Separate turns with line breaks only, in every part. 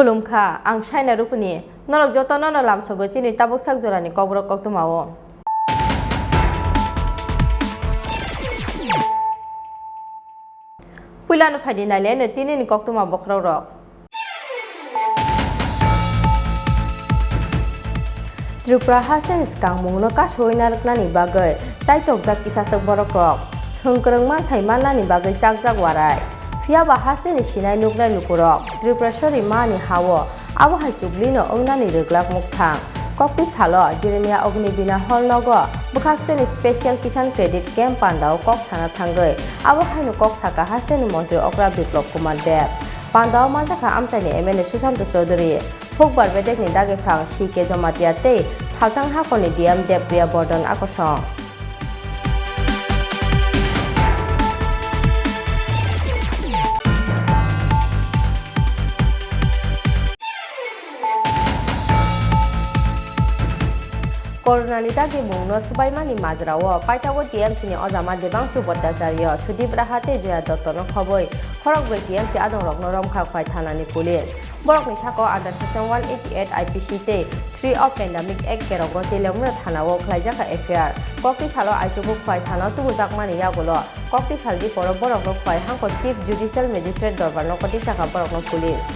Khulumkha ang China rupuni norok joto no lam sogo chini tabuk sak jorani kobrok kok tumawo puilano phadi nale ne tini ni kok tuma bokhrok rok Tripura hasten skang mungno ka soina raknani bagai chaitok jak isasak borok rok thungkrang man thaimana ni bagai chak warai Fiaba hasten sinai nuknai nukurok Tripura sori mani hawo abo hai chublino ongnani reglak mukthang kokti salo Jeremia Ognibina holnogo bukhasten special kisan credit camp pandao kok sana thangai abo hai nu kok saka hasten montri okra biplop kumar deb pandao manjaka amtani MLA Sushant Chaudhary phokbar bedek ni dage phang sike jomatiate saltang hakoni DM Depriya Bordon akosong Corona ni dagi mungno subaimani majrawo paitawo TMC ni ojama debangsu bhattacharya Sudip rahate Jaya Dottono khoboi khorok bai TMC adong rokno romkha khwai thanani police borok ni sako under section 188 IPC te 3 of pandemic act kerogo telemra thanawo khlaijaka FIR kokti salo aichubu khwai thana tubu jakmani yagulo kokti saldi poro borok no khwai hangko chief judicial magistrate dorbar no koti saka borok no police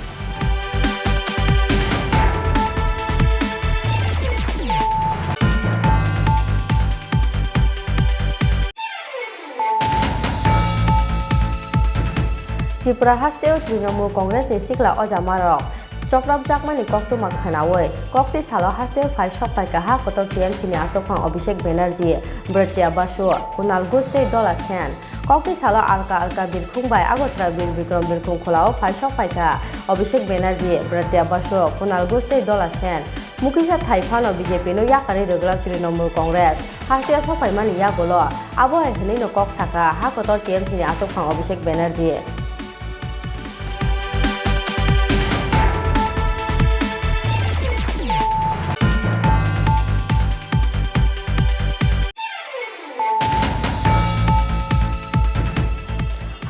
Tripura hasteo Trinamool Congress ni sikla ojamarok choprap jakmani koktu makhanawe kokti salo hasteo phai shopai kaha kotor TMC ni achokphang Abhishek Banerjee Bhartiya Basu Kunal Guste Dola Sen kokti salo alka birkhung bai agotra bir Bikram birkhung kholao phai shopai ka Abhishek Banerjee Bhartiya Basu Kunal Guste Dola Sen Mukisa Thaifano BJP no yakari reglak Trinamool Congress hasteo shopai mani yagolo abo hai hni no kok saka ha kotor TMC ni achokphang Abhishek Banerjee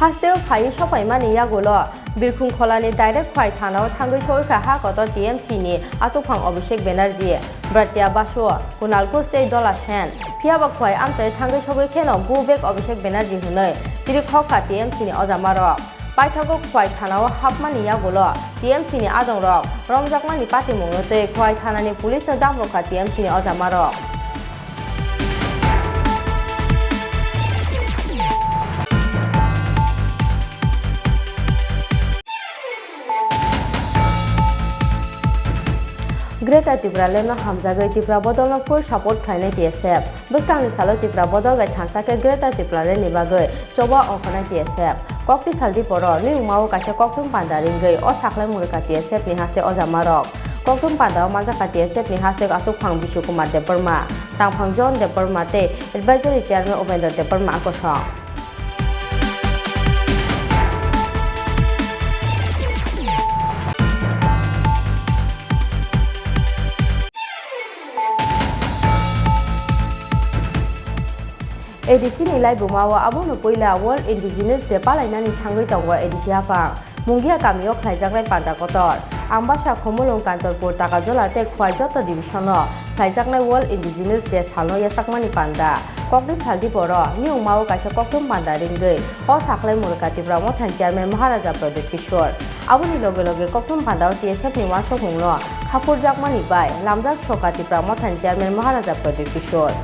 Hasteo phai shopai mani yagulo birkhung kholani direct khwai thanao thangai soika ha kotor TMC ni achokphang Abhishek Banerjee Bhartiya Basu Kunal Guste Dola Sen phiaba khwai amchai thangai sogai kheno bubek Abhishek Banerjee hunai chiri khokha TMC ni ojamaro paithago khwai thanao hapmani yagulo TMC ni adongrok romjakmani pati mungnote khwai thanani police no damrokha TMC ni ojamaro Greater Tripura lemno hamjagai Tripura bodolno full support khlainai TSF buskangni salo Tripura bodol bai thansake Greater Tripura ni bagai choba ongkhonai TSF kokti saldi poro ni umao kaise koktum pandaringai o saklai murika TSF ni haste ojamarok koktum pandao manjaka TSF ni haste achokphang Bishukumar Debarma tangphang John Debarma te advisory chairman Obendra Debarma akosong ADC ni lai bumawa abono poila World Indigenous Day palainani thangai tongwa ADC hapang Mungia Kamio Klaijaknai Panda Kotor Ambasha Komulong Kantorpur Takajola Tek Khwajoto Division Klaijaknai World Indigenous Day Salno Yasakmani Panda Kokdi Saldi Boro New Mau Kaisa Koktum Panda Ringgei O Saklai Murkati Pramothan Chairman Maharaja Pradeep Kishore Abuni Loge Loge Koktum Panda TSF Ni Wasok Mungno Khapur Jakmani Bai Lamjak Shokati Pramothan Chairman Maharaja Pradeep Kishore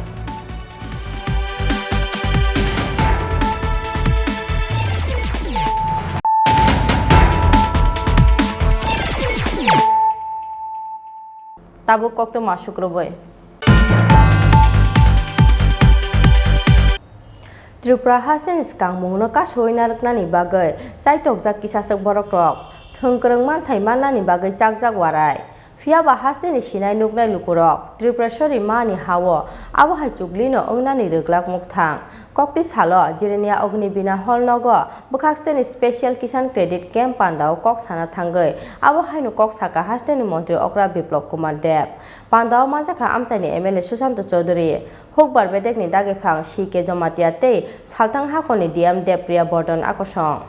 Tabuk kokto masuk roboy. Tripura hasten skang mungno kashoina raknani bagai chaitok jak kisasak borok rok thongkrang man thaimana ni bagai chakjak warai Fiaba hasten sinai nuknai lukurok Tripura shori mani hawo abo hai chuglino ongnani reglak mukthang kokti salo jirenia ogni bina holnogo bukhasten special kisan credit camp pandao kok sana thangai abo hai nu kok saka hasten mantri okra biplop kumar dev pandao manjaka amchani MLA Sushant Chaudhary hokbar bedek ni dage phang sike jomatiate saltang hakoni DM Depriya Bordon akosong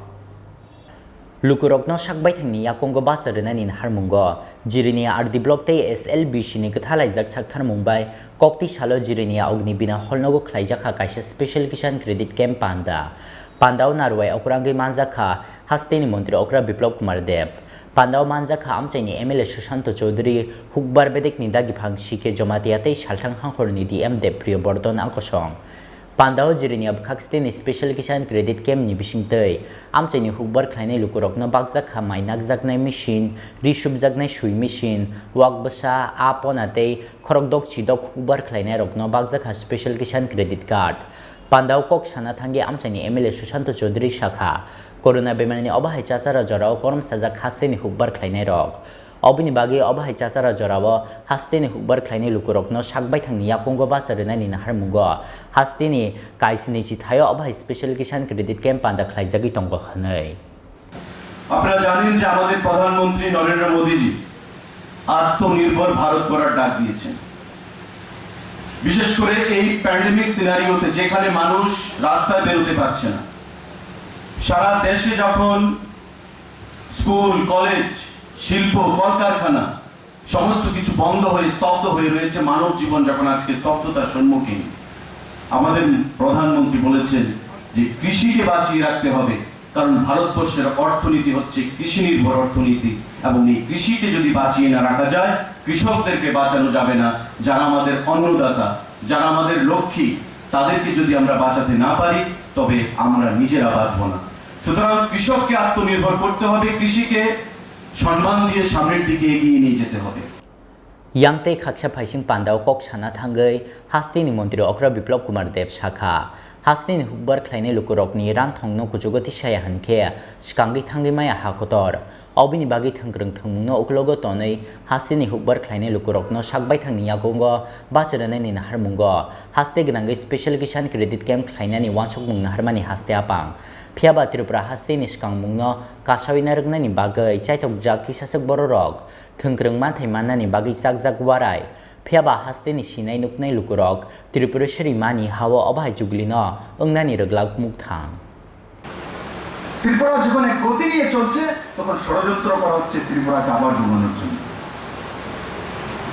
Lukurokno sakbai thangni yakongo basarnani harmungo Jirinia RD block te SLB shini kathalai sakthar Mumbai kokti salo Jirinia ogni bina holnogo khlaijaka kaisa special kisan credit camp pandao narwai okrangi manjaka hasteni mantri okra biplop kumar dev pandao manjaka amchaini MLA Sushant Chaudhary hukbar bedek ni dagi phang sike jomatiate salthang hangkhorni DM Depriya Bordon akosong Pandao Jirinia Bukhakstin Special Kisan Credit Camp ni bisingtei amchaini hukbar khlainai lukurokno bakjak khamai nakjaknai machine rishubjaknai shui machine wakbasa aponatei khorokdok chidok hukbar khlainai rokno bakjak special kisan credit card Pandao kok sana thangi amchaini MLA Sushant Chaudhary shakha corona bemarni obahai chachara jorao korom sajak hasteni hukbar khlainai rok Obini bagi obahai chachara jorao hasteni hukbar khlainai lukurokno sakbai thangni yakongo basarnani harmungo hasteni kaisini chithayo obahai special kisan credit camp panda khlaijagi tongo khanai
আপনারা জানেন যে আমাদের প্রধানমন্ত্রী নরেন্দ্র মোদিজি আত্মনির্ভর ভারত গড়ার ডাক দিয়েছেন বিশেষ করে এই প্যান্ডেমিক সিনারিওতে যেখানে মানুষ রাস্তায় বের হতে পারছে না সারা দেশে যখন স্কুল কলেজ শিল্প কলকারখানা সমস্ত কিছু বন্ধ হয়ে স্তব্ধ হয়ে রয়েছে মানব জীবন যখন আজকে স্তব্ধতার সম্মুখীন আমাদের প্রধানমন্ত্রী বলেছেন যে কৃষিকে বাঁচিয়ে রাখতে হবে কারণ ভারতবর্ষের অর্থনীতি হচ্ছে কৃষি নির্ভর অর্থনীতি এবং এই কৃষিকে যদি বাঁচিয়ে না রাখা যায় কৃষকদেরকে বাঁচানো যাবে না যারা আমাদের অন্নদাতা যারা আমাদের লক্ষ্মী তাদেরকে যদি আমরা বাঁচাতে না পারি তবে আমরা নিজেরা বাঁচবো না সুতরাং কৃষককে আত্মনির্ভর করতে হবে কৃষিকে সম্মান দিয়ে সামনের দিকে এগিয়ে নিয়ে যেতে হবে
Yangte khaksa phaising pandao kok sana thangai hasteni mantri okra biplop kumar dev shakha hasteni hukbar khlainai lukurokni ran thongno kujugoti saya hankhe skangi thangai maya hakotor obini bagi thangrang thangmungno uklogo tonai hasteni hukbar khlainai lukurokno sakbai thangni yakongo bacharane ni harmungo haste gnangai special kisan credit camp khlainani wansok mungna harmani haste apang Fiaba Tripura hasteni skangmungno kasawina rgnani bagai chaitok jak kisasak bororok thongkrang man thaimanani bagai sakjak warai Fiaba hasteni sinai nuknai lukurok Tripura shri mani hawa obhai juglino ongnani reglak mukthang
Tripura জীবনে গতি নিয়ে চলছে তখন ষড়যন্ত্র করা হচ্ছে ত্রিপুরাকে আবার ডুবানোর জন্য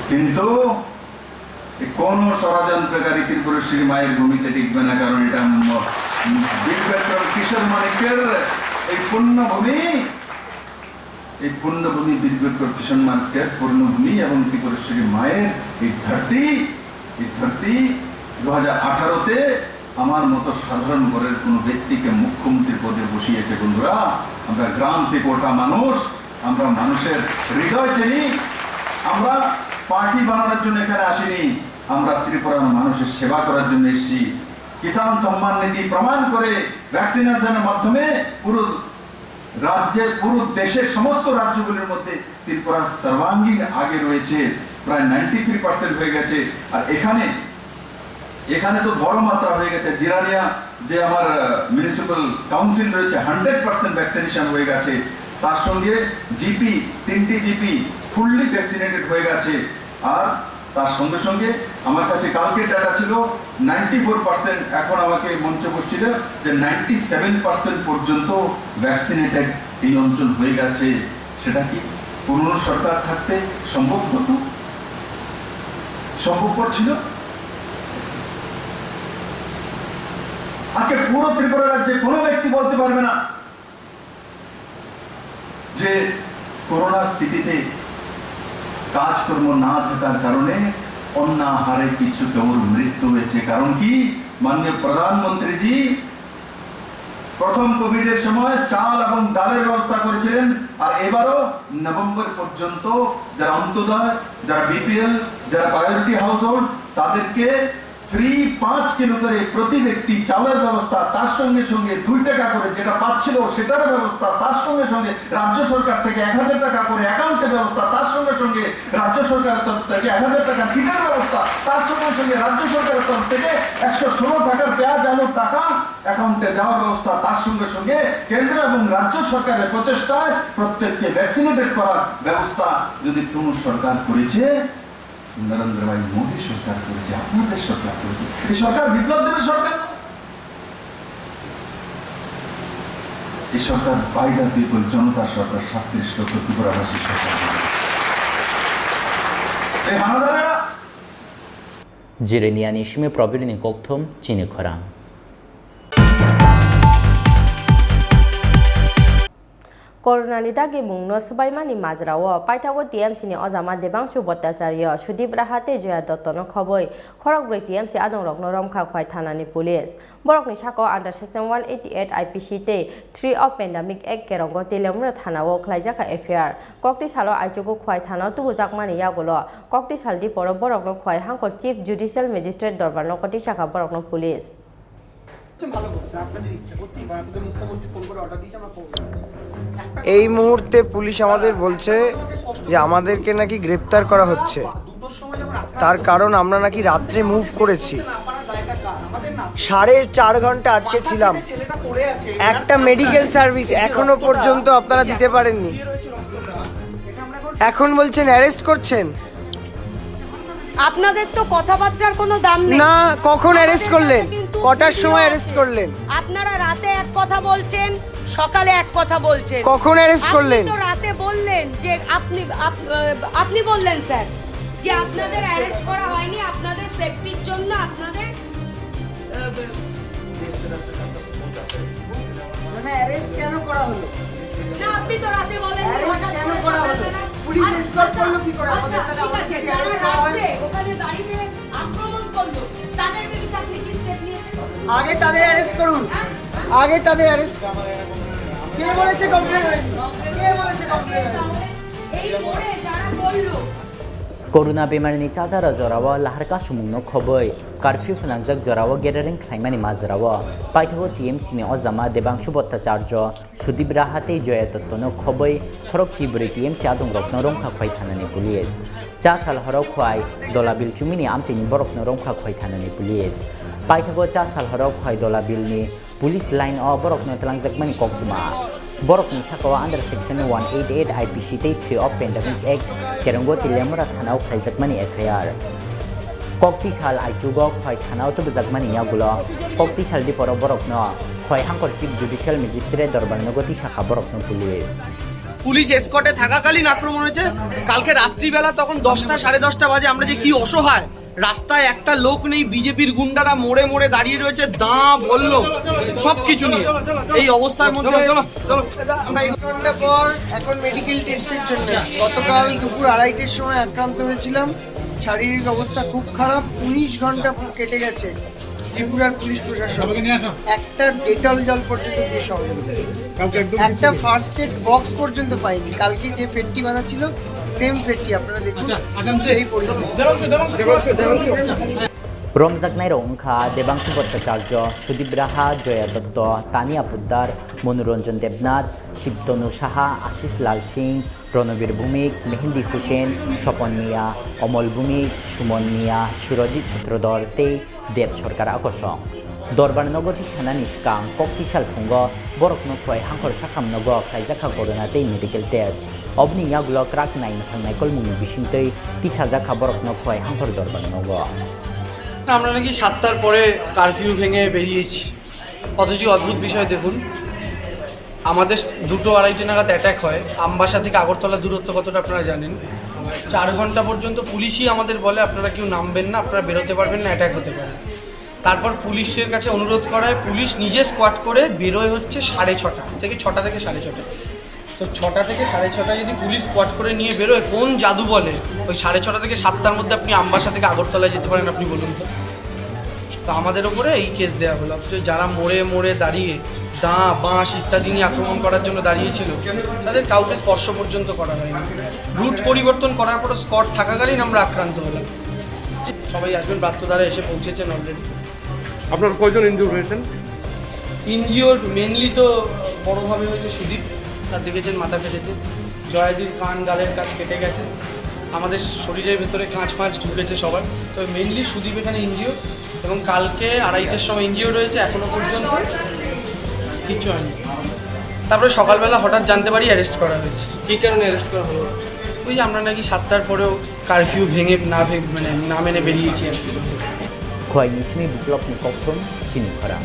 কিন্তু কোন ষড়যন্ত্রকারী ত্রিপুরেশ্বরী মায়ের ভূমিতে টিকবে না কারণ এটা বিক্রম কিশোর মানিকের এই পুণ্যভূমি বিক্রম কিশোর মানিকের পূর্ণভূমি এবং ত্রিপুরেশ্বরী মায়ের এই ধরতি 2018-তে আমার মতো সাধারণ ঘরের কোন ব্যক্তিকে মুখ্যমন্ত্রীর পদে বসিয়েছে বন্ধুরা আমরা গ্রাম থেকে ওঠা মানুষ আমরা মানুষের হৃদয় চিনি আমরা পার্টি বানানোর জন্য এখানে আসিনি আমরা ত্রিপুরার মানুষের সেবা করার জন্য এসেছি কিষাণ সম্মান নীতি প্রমাণ করে ভ্যাকসিনেশনের মাধ্যমে পুরো রাজ্যের পুরো দেশের সমস্ত রাজ্যগুলির মধ্যে ত্রিপুরা সর্বাঙ্গীন আগে রয়েছে প্রায় 93% হয়ে গেছে আর এখানে তো বড় মাত্রা হয়ে গেছে জিরানিয়া যে আমার মিউনিসিপাল কাউন্সিল রয়েছে 100% ভ্যাকসিনেশন হয়ে গেছে তার সঙ্গে জিপি 3টি জিপি ফুললি ভ্যাকসিনেটেড হয়ে গেছে আর তার সঙ্গে সঙ্গে আমার কাছে কালকে ডাটা ছিল 94%, এখন আমাকে মঞ্চে বসছিল যে 97% পর্যন্ত ভ্যাকসিনেটেড এই অঞ্চল হয়ে গেছে। সেটা কি পুরনো সরকার থাকতে সম্ভব হতো? সম্ভবপর ছিল? আজকে পুরো ত্রিপুরা রাজ্যে কোনো ব্যক্তি বলতে পারবে না যে করোনা স্থিতিতে কাজকর্ম না থাকার কারণে অনাহারে কিছু কেউ মৃত্যু হয়েছে। কারণ কি? মাননীয় প্রধানমন্ত্রীজি প্রথম কোভিডের সময় চাল এবং ডালের ব্যবস্থা করেছিলেন, আর এবারও নভেম্বর পর্যন্ত যারা অন্তোদয়, যারা বিপিএল, যারা প্রায়োরিটি হাউস হোল্ড, তাদেরকে ফ্রি 5 কিলো করে প্রতি ব্যক্তি চালের ব্যবস্থা, তার সঙ্গে সঙ্গে 2 টাকা করে যেটা পাচ্ছিল সেটার ব্যবস্থা, তার সঙ্গে সঙ্গে রাজ্য সরকার থেকে 1000 টাকা করে অ্যাকাউন্টে ব্যবস্থা, তার সঙ্গে সঙ্গে রাজ্য সরকারের তরফ থেকে 1000 টাকা কিটের ব্যবস্থা, তার সঙ্গে সঙ্গে রাজ্য সরকারের তরফ থেকে 116 টাকার পেঁয়াজ আলুর টাকা অ্যাকাউন্টে দেওয়ার ব্যবস্থা, তার সঙ্গে সঙ্গে কেন্দ্র এবং রাজ্য সরকারের প্রচেষ্টায় প্রত্যেককে ভ্যাকসিনেটেড করার ব্যবস্থা যদি কোনো সরকার করেছে, নরেন্দ্র ভাই মোদী সরকার করেছে, আপনাদের সরকার করেছে। এই সরকার বিপ্লব দেবের সরকার, এই সরকার বাই দ্য পিপল, জনতার সরকার, সাতত্রিশ লক্ষ ত্রিপুরাবাসীর সরকার। এই হানাদারেরা
Jiriniani Shimi Probirini Koktum, Chini Khorang.
Corona dagi mungno sabaimani majrawo paitago TMC ni ozama debangshu bhattacharya Sudip rahate joya dottono khoboi khorokbroi TMC adong rokno romkha khwai thanani police borokni sako under section 188 IPC te 3 of pandemic act kerongo telemra thanao khlaijaka FIR kokti salo aichugo khwai thanao tubu jakmani yagolo kokti saldi poro borokno khwai hangkor chief judicial magistrate dorbarno koti shaka borokno police
এই মুহূর্তে police আমাদের বলছে যে আমাদেরকে নাকি গ্রেপ্তার করা হচ্ছে, তার কারণ আমরা নাকি রাত্রে মুভ করেছি। 4.5 ঘন্টা আটকে ছিলাম, একটা মেডিকেল সার্ভিস এখনো পর্যন্ত আপনারা দিতে পারেননি। এখন বলছেন অ্যারেস্ট করছেন।
আপনাদের তো কথাবার্তার কোনো দাম নেই
না, কখন অ্যারেস্ট করলেন? কটার সময় অ্যারেস্ট করলেন?
আপনারা রাতে এক কথা বলছেন, সকালে এক কথা বলছেন।
কখন অ্যারেস্ট করলেন?
আপনি তো রাতে বললেন যে আপনি বললেন স্যার যে আপনাদের অ্যারেস্ট করা হয়নি, আপনাদের সেফটির জন্য আপনাদের
মানে অ্যারেস্ট কেন করা হলো?
না, আপনি তো রাতে বলেন
অ্যারেস্ট কেন করা হলো? পুলিশ এসকর্ট করলো কি করে?
আচ্ছা, ঠিক আছে, যারা রাতে ওখানে দাঁড়িয়ে আক্রমণ করলো তাদের বিরুদ্ধে আপনি কি স্টেপ নিয়েছেন?
আগে তাদের অ্যারেস্ট করুন, আগে তাদের অ্যারেস্ট। কে বলেছে কমপ্লেন হয়নি? কে বলেছে কমপ্লেন হয়নি?
এই করে যারা করলো
Corona bemarni chazara jorawa laharka sumungno khoboi curfew phanangjak jorawa gathering khlaimani majrawa paithago TMC ni ozama debangshu bhattacharya Sudip rahate joya dottono khoboi khorok chiburi TMC adong rokno romkha khwai thanani police cha sal horok khwai dolabil chumini amchini borokno romkha khwai thanani police paithago cha sal horok khwai dolabil ni police line o borokno talangjakmani koktuma borokni sako under section 188 IPC te 3 of pandemic act kerongo tilemura thanao khaijakmani FIR kokti sal aichugo khoi thanao to jakmani yagulo kokti sal di poro borokno khoi hangkor chief judicial magistrate dorbarno goti shakha borokno police
police এসকর্টে থাকাকালীন আক্রমণ হয়েছে। কালকে রাত্রিবেলা তখন 10টা 10:30 বাজে, আমরা যে কি অসহায়, রাস্তায় একটা লোক নেই, বিজেপির গুন্ডারা মোড়ে মোড়ে দাঁড়িয়ে রয়েছে, দাঁ বলল সবকিছু নিয়ে। এই অবস্থার মধ্যে
আমরা 1 ঘন্টা পর এখন মেডিকেল টেস্টের জন্য গতকাল দুপুর 2:30টার সময় আক্রান্ত হয়েছিলাম। শারীরিক অবস্থা খুব খারাপ। 19 ঘন্টা কেটে গেছে, ত্রিপুরার পুলিশ প্রশাসন একটা ডেটল জল পর্যন্ত দিয়ে সহযোগিতা, একটা ফার্স্ট এড বক্স পর্যন্ত পাইনি। কালকে যে ফেটটি বাঁধা ছিল সেম ফেটটি আপনারা দেখুন, এই পরিস্থিতি।
Romjaknai rongkha debangshu bhattacharya Sudip raha Joya dotto Tania Puddar Monoranjan Debnath Shibtonu Saha Ashish Lal Singh Ronobir Bhumik Mehendi Hussain Sopon Mia Omol Bhumik Sumon Mia Surojit Chhatrodor te Deb Sorkar akosong Dorbar nogoti sanani skang kokti salphungo borokno khoi hangkor sakam nogo khaijaka corona te medical test obni yagulo krak nain thangnai kolmung bisingtei tisajak borokno khoi hangfor dorban nogo
আমরা নাকি 7টার পরে curfew ভেঙে বেরিয়েছি, অথচ অদ্ভুত বিষয় দেখুন, আমাদের 2-2:30 নাগাদ অ্যাটাক হয়। আমবাসা থেকে আগরতলা দূরত্ব কতটা আপনারা জানেন। 4 ঘন্টা পর্যন্ত পুলিশই আমাদের বলে আপনারা কেউ নামবেন না, আপনারা বেরোতে পারবেন না, অ্যাটাক হতে পারে। তারপর পুলিশের কাছে অনুরোধ করায় পুলিশ নিজে স্কোয়াড করে বেরোয় হচ্ছে 6:30 থেকে 6টা থেকে 6:30। তো 6টা থেকে 6:30 যদি পুলিশ স্কোয়াড করে নিয়ে বেরোয়, কোন জাদু বলে ওই 6:30 থেকে 7টার মধ্যে আপনি আমবাসা থেকে আগরতলায় যেতে পারেন, আপনি বলুন তো। তো আমাদের ওপরে এই কেস দেওয়া হলো, অথচ যারা মোড়ে মোড়ে দাঁড়িয়ে দাঁ বাঁশ ইত্যাদি নিয়ে আক্রমণ করার জন্য দাঁড়িয়েছিল তাদের কাউকে স্পর্শ পর্যন্ত করা হয়নি। রুট পরিবর্তন করার পর স্কট থাকাকালীন আমরা আক্রান্ত হলাম। সবাই আসবেন, ব্রাত্যধারা এসে পৌঁছেছেন অলরেডি।
আপনার কয়জন ইনজিওর হয়েছেন?
ইনজিওর মেনলি তো বড়োভাবে হয়েছে সুদীপ, তার দেখেছেন মাথা ফেটেছে, জয়াদির কান গালের কাজ কেটে গেছে, আমাদের শরীরের ভেতরে কাঁচ ফাঁচ ঢুকেছে সবার। তো মেনলি সুদীপ এখানে ইনজিওর, এবং কালকে 2:30টার সময় ইনজিওর রয়েছে, এখনও পর্যন্ত কিছু হয়নি। তারপরে সকালবেলা হঠাৎ জানতে পারি অ্যারেস্ট করা হয়েছে।
কী কারণে অ্যারেস্ট করা হলো?
ওই যে আমরা নাকি 7টার পরেও কারফিউ ভেঙে না মেনে বেরিয়েছি আর কি।
khoi nismi biplop ni kokthon Chini Khorang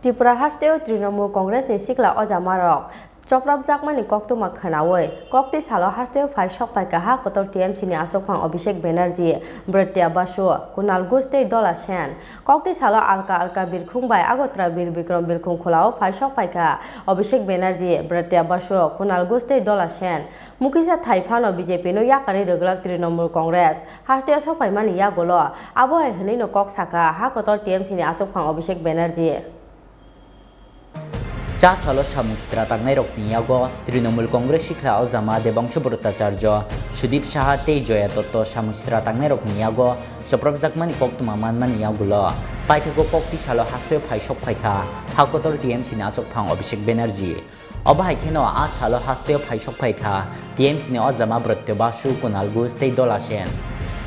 Tripura hasteo Trinamool Congress ni sikla ojamarok Choprab jakmani koktuma khanawe kokti salo hasteo phai sokpai ka ha kotor TMC ni achokphang Abhishek Banerjee Bratya Basu Kunal Guste Dola Sen kokti salo alka birkhungbai Agotra Bir Bikram Birkhung khulao phai sokpai ka Abhishek Banerjee Bratya Basu Kunal Guste Dola Sen Mukisa Thaifano BJP no yakari reglak Trinamool Congress hasteo sokpai mani yagolo abo hini no kok saka ha kotor TMC ni achokphang Abhishek Banerjee
cha salo samustra tangnai rokni yago Trinamool Congress shikha ojama Debangshu Bhattacharya Sudip Saha tei Joya Dotto samustra tangnai rokni yago Choprab jakmani koktuma manmani yagulo paithego kokti salo hasteo phai sokphaikha hakotor TMC ni achokphang Abhishek Banerjee Obahai kheno a salo hasteo phai sokphaikha TMC ni ojama Bratya Basu Kunal Guste Dola Sen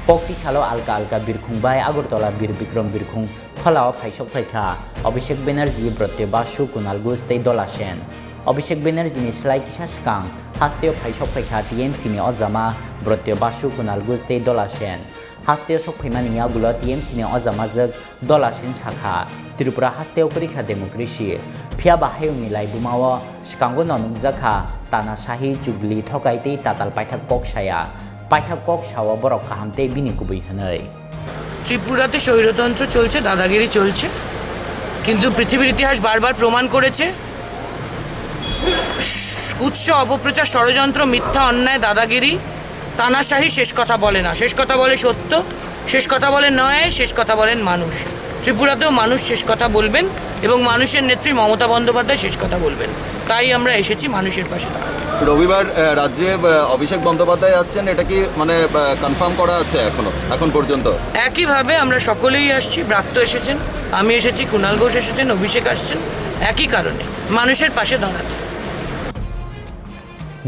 kokti salo alka birkhungbai Agartala Bir Bikram Birkhung kholao phai sokphaikha Abhishek Banerjee Bratya Basu Kunal Guste Dola Sen Abhishek Banerjee ni slai kisa skang hasteo phai sokphaikha TMC ni ojama Bratya Basu Kunal Guste Dola Sen hasteo sokphaimani yagulo TMC ni ojama jak Dola Sen sakha Tripura hasteo porikha democracy phia bahayung ni laibumao skango nonukjakha tana sahi jubli thokaitei tatal paithak koksaya paithak koksawa borok kahamtei bini kubui hanai
ত্রিপুরাতে স্বৈরতন্ত্র চলছে, দাদাগিরি চলছে, কিন্তু পৃথিবীর ইতিহাস বারবার প্রমাণ করেছে কুৎস অপপ্রচার ষড়যন্ত্র মিথ্যা অন্যায় দাদাগিরি তানাশাহি শেষ কথা বলে না, শেষ কথা বলে সত্য, শেষ কথা বলে নয়, শেষ কথা বলেন মানুষ। ত্রিপুরাতেও মানুষ শেষ কথা বলবেন এবং মানুষের নেত্রী মমতা বন্দ্যোপাধ্যায় শেষ কথা বলবেন, তাই আমরা এসেছি মানুষের পাশে দাঁড়াতে।
রবিবার রাজ্যে অভিষেক বন্দ্যোপাধ্যায় আসছেন, এটা কি মানে কনফার্ম করা আছে এখন পর্যন্ত?
একইভাবে আমরা সকলেই আসছি, ব্রাত্য এসেছেন, আমি এসেছি, কুণাল ঘোষ এসেছেন, অভিষেক আসছেন, একই কারণে মানুষের পাশে দাঁড়াতে।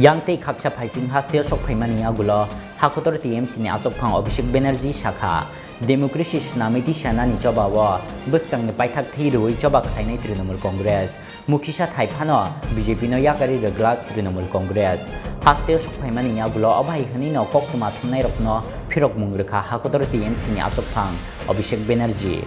Yangtei khaksa phaising hasteo sokphaimani yagulo hakotor TMC ni achokphang Abhishek Banerjee sakha democracy snamiti sana ni jobao bwskang ni paithak thirui jobak thainai Trinamool Congress mukhisa thaiphano BJP no yakari reglak Trinamool Congress hasteo sokphaimani yagulo obhai hani no koktuma thumnai rokno phirok mungrekha hakotor TMC ni achokphang Abhishek Banerjee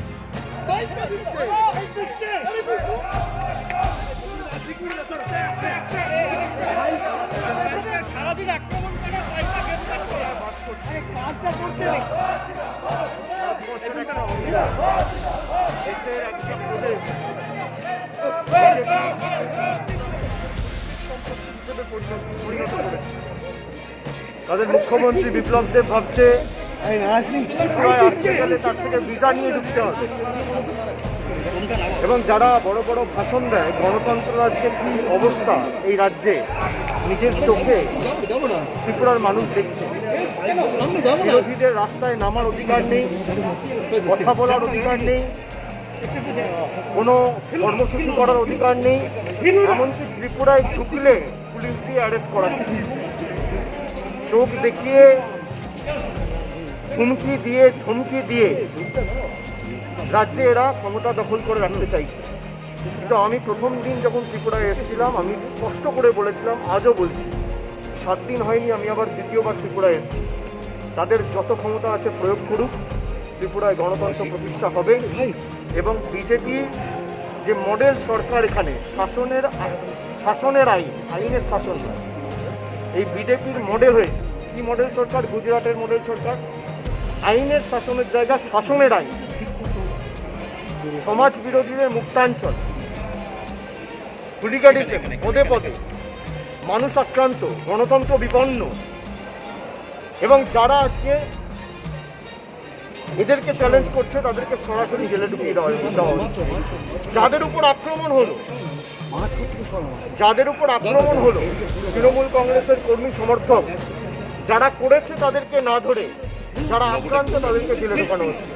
তাদের মুখ্যমন্ত্রী বিপ্লব দেব ভাবছে আসতে গেলে তার থেকে visa নিয়ে ঢুকতে হবে, এবং যারা বড় বড় ভাষণ দেয় গণতন্ত্র রাজ্যের কি অবস্থা এই রাজ্যে নিজের চোখে ত্রিপুরার মানুষ দেখছে। বিরোধীদের রাস্তায় নামার অধিকার নেই, কথা বলার অধিকার নেই, কোনো কর্মসূচি করার অধিকার নেই, এমনকি ত্রিপুরায় ঢুকলে পুলিশ দিয়ে অ্যারেস্ট করাচ্ছে, চোখ দেখিয়ে ধমকি দিয়ে রাজ্যে এরা ক্ষমতা দখল করে রাখতে চাইছে। কিন্তু আমি প্রথম দিন যখন ত্রিপুরায় এসেছিলাম আমি স্পষ্ট করে বলেছিলাম, আজও বলছি, 7 দিন হয়নি আমি আবার দ্বিতীয়বার ত্রিপুরায় এসেছি। তাদের যত ক্ষমতা আছে প্রয়োগ করুক, ত্রিপুরায় গণতন্ত্র প্রতিষ্ঠা হবে এবং বিজেপি যে মডেল সরকার এখানে শাসনের আইনের শাসন, এই বিজেপির মডেল হয়েছে। কি মডেল সরকার? গুজরাটের মডেল সরকার। আইনের শাসনের জায়গা শাসনের আইন, সমাজ বিরোধীদের মুক্তাঞ্চল, হুলিগানিজম পদে পদে, মানুষ আক্রান্ত, গণতন্ত্র বিপন্ন, এবং যারা আজকে এদেরকে চ্যালেঞ্জ করছে তাদেরকে সরাসরি জেলে ঢুকিয়ে দেওয়া হচ্ছে। যাদের উপর আক্রমণ হলো তৃণমূল কংগ্রেসের কর্মী সমর্থক, যারা করেছে তাদেরকে না ধরে যারা আক্রান্ত তাদেরকে জেলে ঢোকানো হচ্ছে।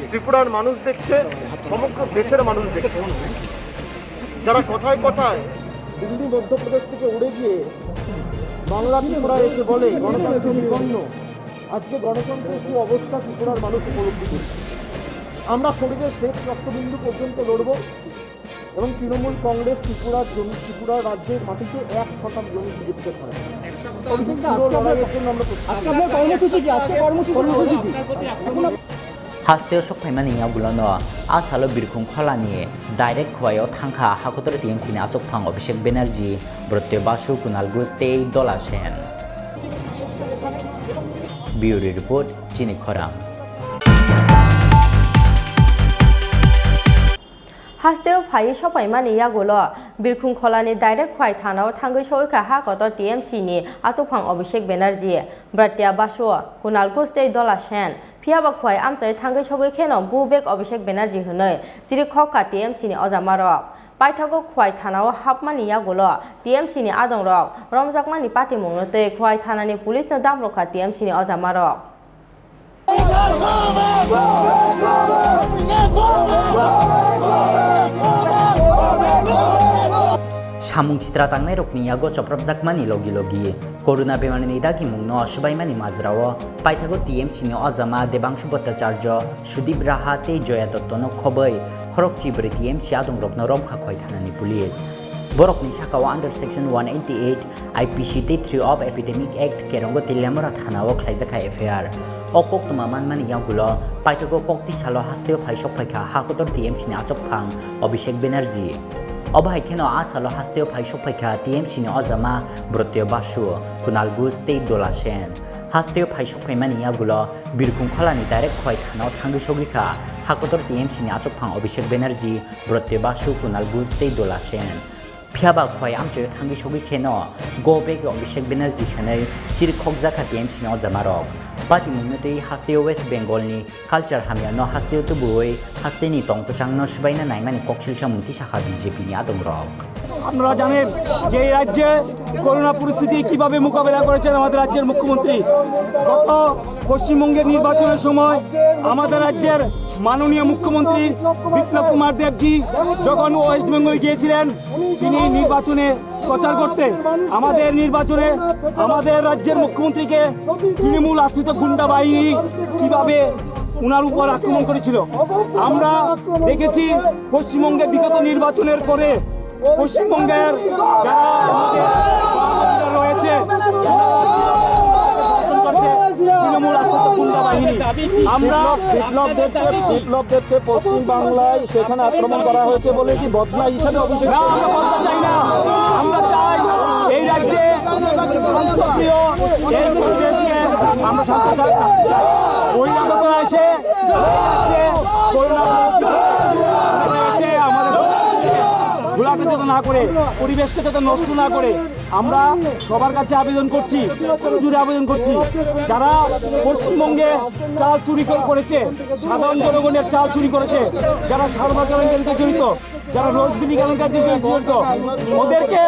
ত্রিপুরার মানুষ দেখছে, সমগ্র দেশের মানুষ দেখছে। যারা কথায় কথায় দিল্লি মধ্যপ্রদেশ থেকে উড়ে গিয়ে বাংলা ত্রিপুরায় এসে বলে গণতন্ত্র বিপন্ন, আজকে গণতন্ত্রের কি অবস্থা ত্রিপুরার মানুষ উপলব্ধি করছে। আমরা শরীরের শেষ রক্তবিন্দু পর্যন্ত লড়ব এবং তৃণমূল কংগ্রেস ত্রিপুরা রাজ্যের মাটিতে 1 ছটাক জমি বিজেপিকে ছাড়বে। লড়াইয়ের জন্য আমরা
হাস্তেও সফাইমানি ইয়াগুলোনো আসালো বিরখুং খলানি ডাইরেক্ট খোয়াইও থাংখা হাকতর টিএমসিনি আচকফাং অভিষেক ব্যানার্জি ব্রত্য বাসু কুনাল গুস্তে দলা সেন। ব্যুরো রিপোর্ট চিনি খরাং।
হাস্তেও ফাই সফাইমানি ইয়াগুলো বিরখুং খলানি ডাইরেক্ট খোয়াই থানাও থাঙ্গৈ সৌখা হাকত টিএমসিনি আচকফাং অভিষেক ব্যানার্জি ব্রত্য বাসু কুনাল গুস্তে দলা সেন ফিয়াবা খোয়াই আমচাই থাঙ্গৈ সগৈ খেনো বুবেক অভিষেক ব্যানার্জি হनै জিরি খকা টিএমসিনি অজামারক পাইথাগো খোয়াই থানাও হাপমানি ইয়াগুলো টিএমসিনি আদংরক রমজাকমানি পার্টি মুংনতে খোয়াই থানানি পুলিশनो दामरखा টিএমসিনি অজামারক।
সামুং চিত্রা তাংনাই রকনি ইয়াগো চপ্রবজাকমানি লগি লগি করোনা বেমারনি দাগি মুংনো সবাইমানি মাজরাও পাইথাগো টিএমসিনি অজামা দেবাংশু ভট্টাচার্য সুদীপ রাহা তে জয়া দত্তনো খবৈ খরকচি বরে টিএমসি আদংরকনো রমখা খয় থানানি পুলিশ বরকনি সাকাও under section 188 IPC 3 of epidemic act কেরঙ্গ তেলিয়ামরা থানাও খাইজাখা এফআইআর অকক তোমামানমানি ইয়াগুলো পাইথাগো কক্তি সালো হাস্তেও ফাইসক ফাইখা হাকতর টিএমসিনি আচকফাং অভিষেক ব্যানার্জি অবাই খেনো আসালো হাস্তেও ফাইসক ফাইখা টিএমসিনি অজামা ব্রত্য বাসু কুনাল গুস্তে দলা সেন হাস্তেও ফাইসক ফাইমানি ইয়াগুলো বিরখুং খলানি ডাইরেক্ট খয় থানাও থাঙ্গৈ সগৈখা হাকতর টিএমসিনি আচকফাং অভিষেক ব্যানার্জি ব্রত্য বাসু কুনাল গুস্তে দলা Sen ফিয়াবা খয় আমচে থাঙ্গৈ সগৈ খেনো go back Abhishek Banerjee খেनै চিরি খকজাখা টিএমসিনি অজামারক party মুংনতে হাস্তেও West বেঙ্গলনি culture হামিয়াनो হাস্তেও তুবুই হাস্তেনি টংতচাংনো সবাইনা নাইমানি ককশিলসা মুক্তি শাখা বিজেপিনি আদংরক।
আপনারা জানেন যে এই রাজ্যে করোনা পরিস্থিতি কিভাবে মোকাবেলা করেছেন আমাদের রাজ্যের মুখ্যমন্ত্রী। গত পশ্চিমবঙ্গের নির্বাচনের সময় আমাদের রাজ্যের মাননীয় মুখ্যমন্ত্রী বিপ্লব কুমার দেবজি যখন ওয়েস্ট বেঙ্গলে গিয়েছিলেন তিনি নির্বাচনে প্রচার করতে আমাদের নির্বাচনে আমাদের রাজ্যের মুখ্যমন্ত্রীকে তৃণমূল আশ্রিত গুন্ডা বাহিনী কিভাবে উনার উপর আক্রমণ করেছিল আমরা দেখেছি। পশ্চিমবঙ্গে বিগত নির্বাচনের পরে পশ্চিমবঙ্গের যারা রয়েছে তৃণমূল আশ্রিত গুন্ডা বাহিনী আমরা বিপ্লব দেবকে পশ্চিমবাংলায় সেখানে আক্রমণ করা হয়েছে বলে কি বদলা হিসাবে অভিষেক আমরা বদলা চাই না। আমরা চাই এই রাজ্যে শান্তপ্রিয় এই দেশকে আমরা শান্ত চাই বহিরাগতরা এসে ঘোলাটা যাতে না করে পরিবেশকে যাতে নষ্ট না করে আমরা সবার কাছে আবেদন করছি, জুড়ে আবেদন করছি যারা পশ্চিমবঙ্গে চাল চুরি করেছে, সাধারণ জনগণের চাল চুরি করেছে, যারা সারদা কেলেঙ্কারিতে জড়িত, যারা রোজবিলি কেলেঙ্কারিতে জড়িত ওদেরকে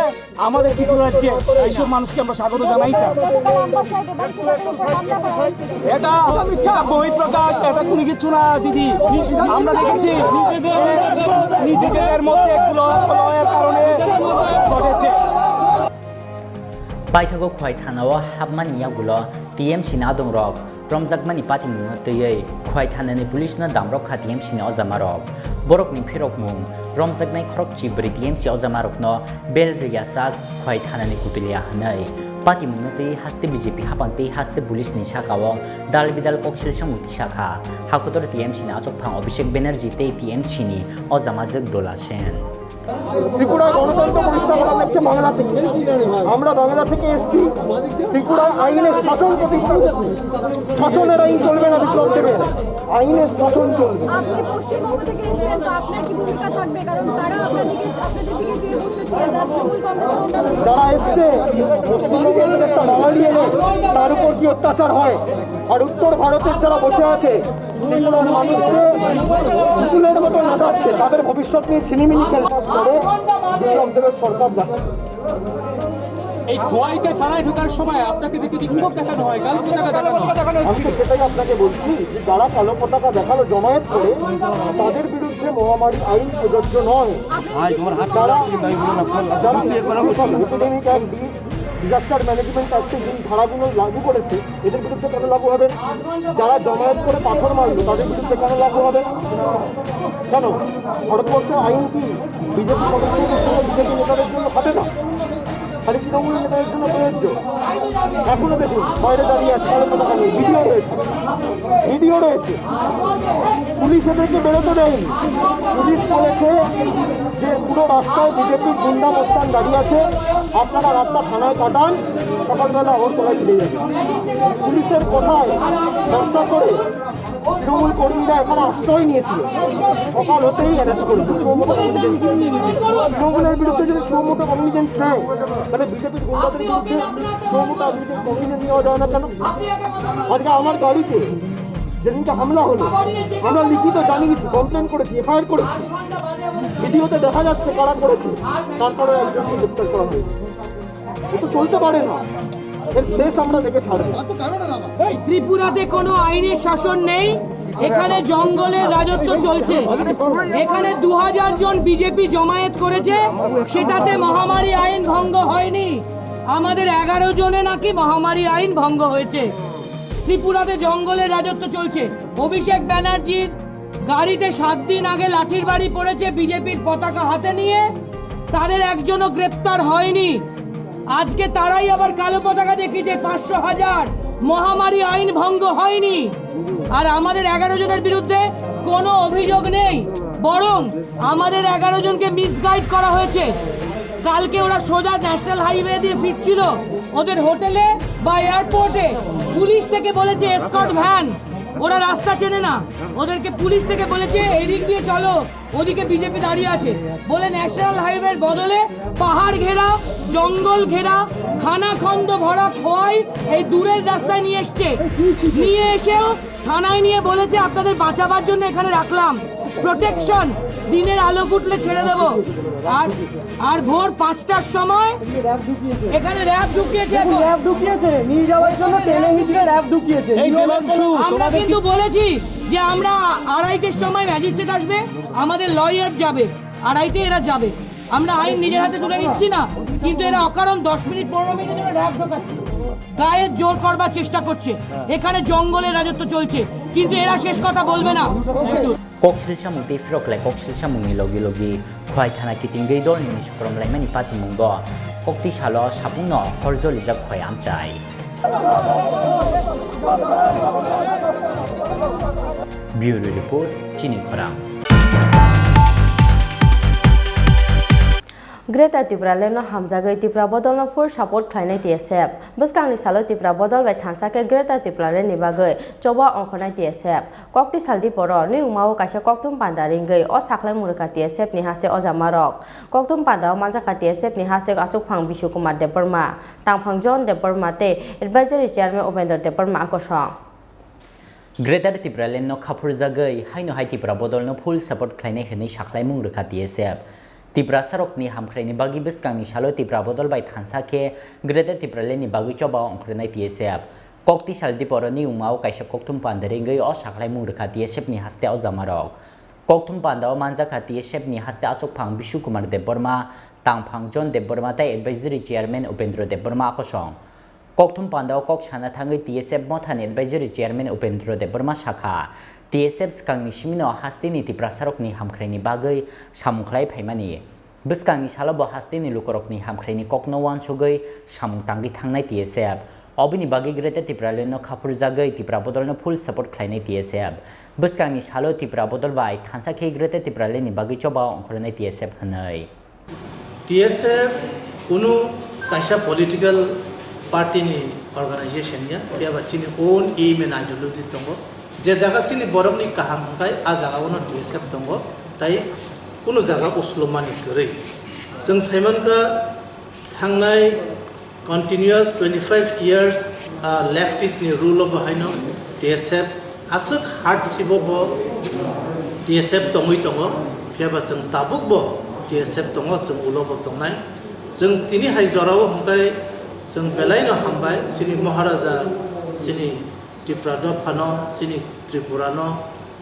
আমাদের ত্রিপুরা রাজ্যে এইসব মানুষকে আমরা স্বাগত জানাই। এটা বহিঃপ্রকাশ, এটা কোনো কিছু না দিদি। আমরা দেখেছি নিজেদের মধ্যে কলহের কারণে ঘটেছে।
পাইথাগো খয় থানাও হাবমানি ইয়াগুলো টিএমসিনি আদংরক রমজাকমানি party মুংনতयै খয় থানানি পুলিশनो दामरखा টিএমসিনি অজামারক borok ni phirok mung romjaknai khorok chibri TMC ojamarokno bel riyasak khoi thanani kutulia hanai Pati mungti haste BJP hapangti haste police ni sakao dal bidal koksil samuti saka hakotor TMC na achok phang Abhishek Banerjee te TMC ni ojamajak dolasen
Tripura গণতন্ত্র প্রতিষ্ঠা করা হচ্ছে বাংলা থেকে আমরা বাংলা থেকে এসেছি ত্রিপুরা আইনের শাসন প্রতিষ্ঠা করতে শাসনের আইন চলবে না বিপ্লব দেবে আইনের শাসন চলবে
আপনি পশ্চিমবঙ্গ থেকে এসেছেন তো আপনার কি ভূমিকা থাকবে কারণ তারা আপনাদের দিকে যে বসেছে
যারা এসছে পশ্চিমবঙ্গে একটা বাঙালি এলে তার উপর কি অত্যাচার হয় আর উত্তর ভারতের যারা বসে আছে ত্রিপুরার মানুষকে পুতুলের মতো নাচাচ্ছে তাদের ভবিষ্যৎ নিয়ে ছিনিমিনি খেলতে করে বিপ্লব দেবের সরকার যাচ্ছে
এই খোয়াইতে থানায় ঢোকার সময় আপনাকে দেখে বিক্ষোভ দেখানো হয় কালো পতাকা দেখানো হয়
আমি তো সেটাই আপনাকে বলছি যে যারা কালো পতাকা দেখালো জমায়েত করে তাদের বিরুদ্ধে মহামারী আইন প্রযোজ্য নয় এপিডেমিক অ্যাক্ট ডিজাস্টার ম্যানেজমেন্ট অ্যাক্টে যে ধারাগুলো লাগু করেছে এদের বিরুদ্ধে কেন লাগু হবে যারা জমায়েত করে পাথর মারলো তাদের বিরুদ্ধে কেন লাগু হবে কেন ভারতবর্ষের আইন কি বিজেপি সদস্যদের জন্য বিজেপি নেতাদের জন্য হবে না খালি তৃণমূল নেতাদের জন্য প্রযোজ্য এখনো দেখুন বাইরে দাঁড়িয়ে আছে কালো পতাকা নিয়ে ভিডিও রয়েছে পুলিশ এদেরকে বেরোতে দেয়নি পুলিশ বলেছে যে পুরো রাস্তায় বিজেপির গুন্ডা মস্তান দাঁড়িয়ে আছে আপনারা রাস্তা থানায় কাটান সকালবেলা আগরতলায় ফিরে যাবে পুলিশের কথায় ভরসা করে তৃণমূল কর্মীরা এখানে আশ্রয় নিয়েছিল সকাল হতেই অ্যারেস্ট করেছে তৃণমূলের বিরুদ্ধে যদি সৌমত কমিউনিকেন্স নেয় তাহলে বিজেপির গুন্ডাদের বিরুদ্ধে সৌমত কমিউনিকেন্স নেওয়া যায় না কেন আজকে আমার গাড়িতে যেদিনটা হামলা হলো আমরা লিখিত জানিয়েছি কমপ্লেন করেছি এফআইআর করেছি ভিডিওতে দেখা যাচ্ছে কারা করেছে তারপরে একজনকে গ্রেপ্তার করা হয়েছে এটা চলতে পারে না এর শেষ আমরা দেখে ছাড়বো
ত্রিপুরাতে কোনো আইনের শাসন নেই এখানে জঙ্গলের রাজত্ব চলছে এখানে 2000 জন বিজেপি জমায়েত করেছে সেটাতে মহামারী আইন ভঙ্গ হয়নি আমাদের 11 জনে নাকি মহামারী আইন ভঙ্গ হয়েছে ত্রিপুরাতে জঙ্গলের রাজত্ব চলছে অভিষেক ব্যানার্জির গাড়িতে 7 দিন আগে লাঠির বাড়ি পড়েছে বিজেপির পতাকা হাতে নিয়ে তাদের একজনও গ্রেপ্তার হয়নি আজকে তারাই আবার কালো পতাকা দেখিয়েছে 500,000 মহামারী আইন ভঙ্গ হয়নি আর আমাদের 11 জনের বিরুদ্ধে কোনো অভিযোগ নেই বরং আমাদের 11 জনকে মিসগাইড করা হয়েছে কালকে ওরা সোজা ন্যাশনাল হাইওয়ে দিয়ে ফিরছিল ওদের হোটেলে বা এয়ারপোর্টে পুলিশ থেকে বলেছে এসকর্ট ভ্যান ওরা রাস্তা চেনে না ওদেরকে পুলিশ থেকে বলেছে এদিক দিয়ে চলো ওদিকে বিজেপি দাঁড়িয়ে আছে বলে ন্যাশনাল হাইওয়ের বদলে পাহাড় ঘেরা জঙ্গল ঘেরা খানাখন্দ ভরা খোয়াই এই দূরের রাস্তায় নিয়ে এসেও থানায় নিয়ে বলেছে আপনাদের বাঁচাবার জন্য এখানে রাখলাম প্রোটেকশন দিনের আলো ফুটলে ছেড়ে দেবো আর ভোর 5টার সময় এখানে র্যাব ঢুকিয়েছে
নিয়ে যাওয়ার জন্য টেনে হিচড়ে র্যাব ঢুকিয়েছে
আমরা কিন্তু বলেছি যে আমরা 2:30টার সময় ম্যাজিস্ট্রেট আসবে আমাদের লয়ার যাবে 2:30 এরা যাবে আমরা আইন নিজের হাতে তুলে নিচ্ছি না কিন্তু এরা অকারণ 10 মিনিট 15 মিনিটের জন্য র্যাব ঢোকাচ্ছে গায়ে জোর করবার চেষ্টা করছে এখানে জঙ্গলের রাজত্ব চলছে কিন্তু এরা শেষ কথা বলবে না
koksil samung te frok lai koksil samung ni logi khwai thana kiting gei dol ni skrom lai mani pati mung go kokti salo sapung no horjo lijak khwai am chai Bureau Report Chini Khorang
Greater Tripura leno hamjagai Tripura bodolno full support khlainai TSF bwskangni salo Tripura bodol bai thansake Greater Tripura ni bagai choba ongkhonai TSF kokti saldi poro ni umao kaisa koktum pandaringai o saklai murka TSF ni haste ojamarok koktum pandao manjaka TSF ni haste achuk phang Bishukumar Deborma tangphang John Deborma te advisory chairman Upendra Deborma akosong
Greater Tripura leno khapur jagai haino hai Tripura bodolno full support khlainai henai saklai murka TSF Tripura sarokni hamkhraini bagi bwskangni salo Tripura bodol bai thansake Greater Tripura leni bagi choba ongkhronai TSF kokti saldi poroni umao kaisa koktum pandaringai o saklai murka TSF ni haste ojamarok koktum pandao manjaka TSF ni haste achok phang Bishukumar Deborma tangphang John Deborma tai advisory chairman Upendra Deborma akosong koktum pandao kok sana thangai TSF mothan advisory chairman Upendra Deborma shakha TSF skangni simino hastini Tripura sarokni hamkhreni bagai samungklai phaimani bwskangni salobo hastini lukorokni hamkhreni kokno wan sugoi samung tangi thangnai TSF obini bagai Greater Tripura leno khapurjagai Tripura bodolno full support khlainai TSF bwskangni salo Tripura bodol bai thansa khei Greater Tripura leni bagai choba ongkhornai TSF hanai
TSF kuno kaisa political party ni organization ya ya bachini own aim and ideology tongo je jaga chini borok ni kaham kai a jaga ono TSF tongo tai kuno jaga uslomani korei जों Simon का थांनाय continuous 25 years leftist ni rule of haino TSF asuk hardship bo TSF tongoi tongo phiaba जों tabuk bo TSF tongo जों ulo bo tongnai जों tini hai jorao hongkai जों belai no hambai sini maharaja sini Tripura do phano sini Tripura no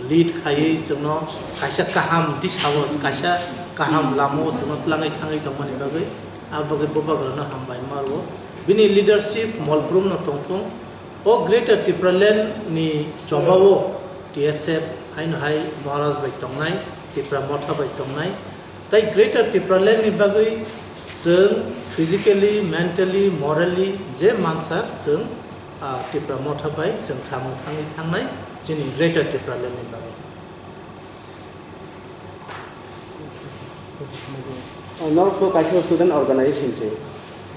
lead khai जोंनो kaisa kaham dishawo kaisa kaham lamo जोंनो tlangai thangai tongmani bagai abagai bobagrano hambai marwo bini leadership molprum no tongthong o Greater Tripura land ni jobawo TSF haino hai maharaj bai tongnai Tripura motha bai tongnai tai Greater Tripura land ni bagai जों physically mentally morally je mansa जों Tripura motha bai जों samung thangai jini Greater Tripura land ni bagai
North kaisa student organization se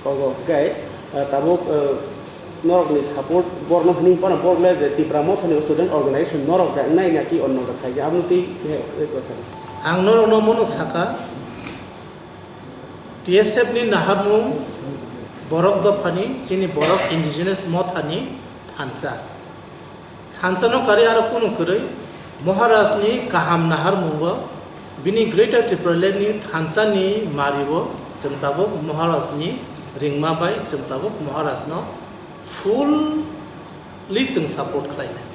kogo gai tabuk North ni support borno hning pana borle de Tripura motha ni student organization North ga nai na ki onno ga khai amti
ang North no mono saka TSF ni naharmung borok do phani sini borok indigenous mothani thansa no kari aro kuno korei maharaj ni kaham naharmungo bini Greater Tripura land ni thansa ni maribo जों tabuk maharaj ni ringma bai जों tabuk maharaj no fully जों support khlainai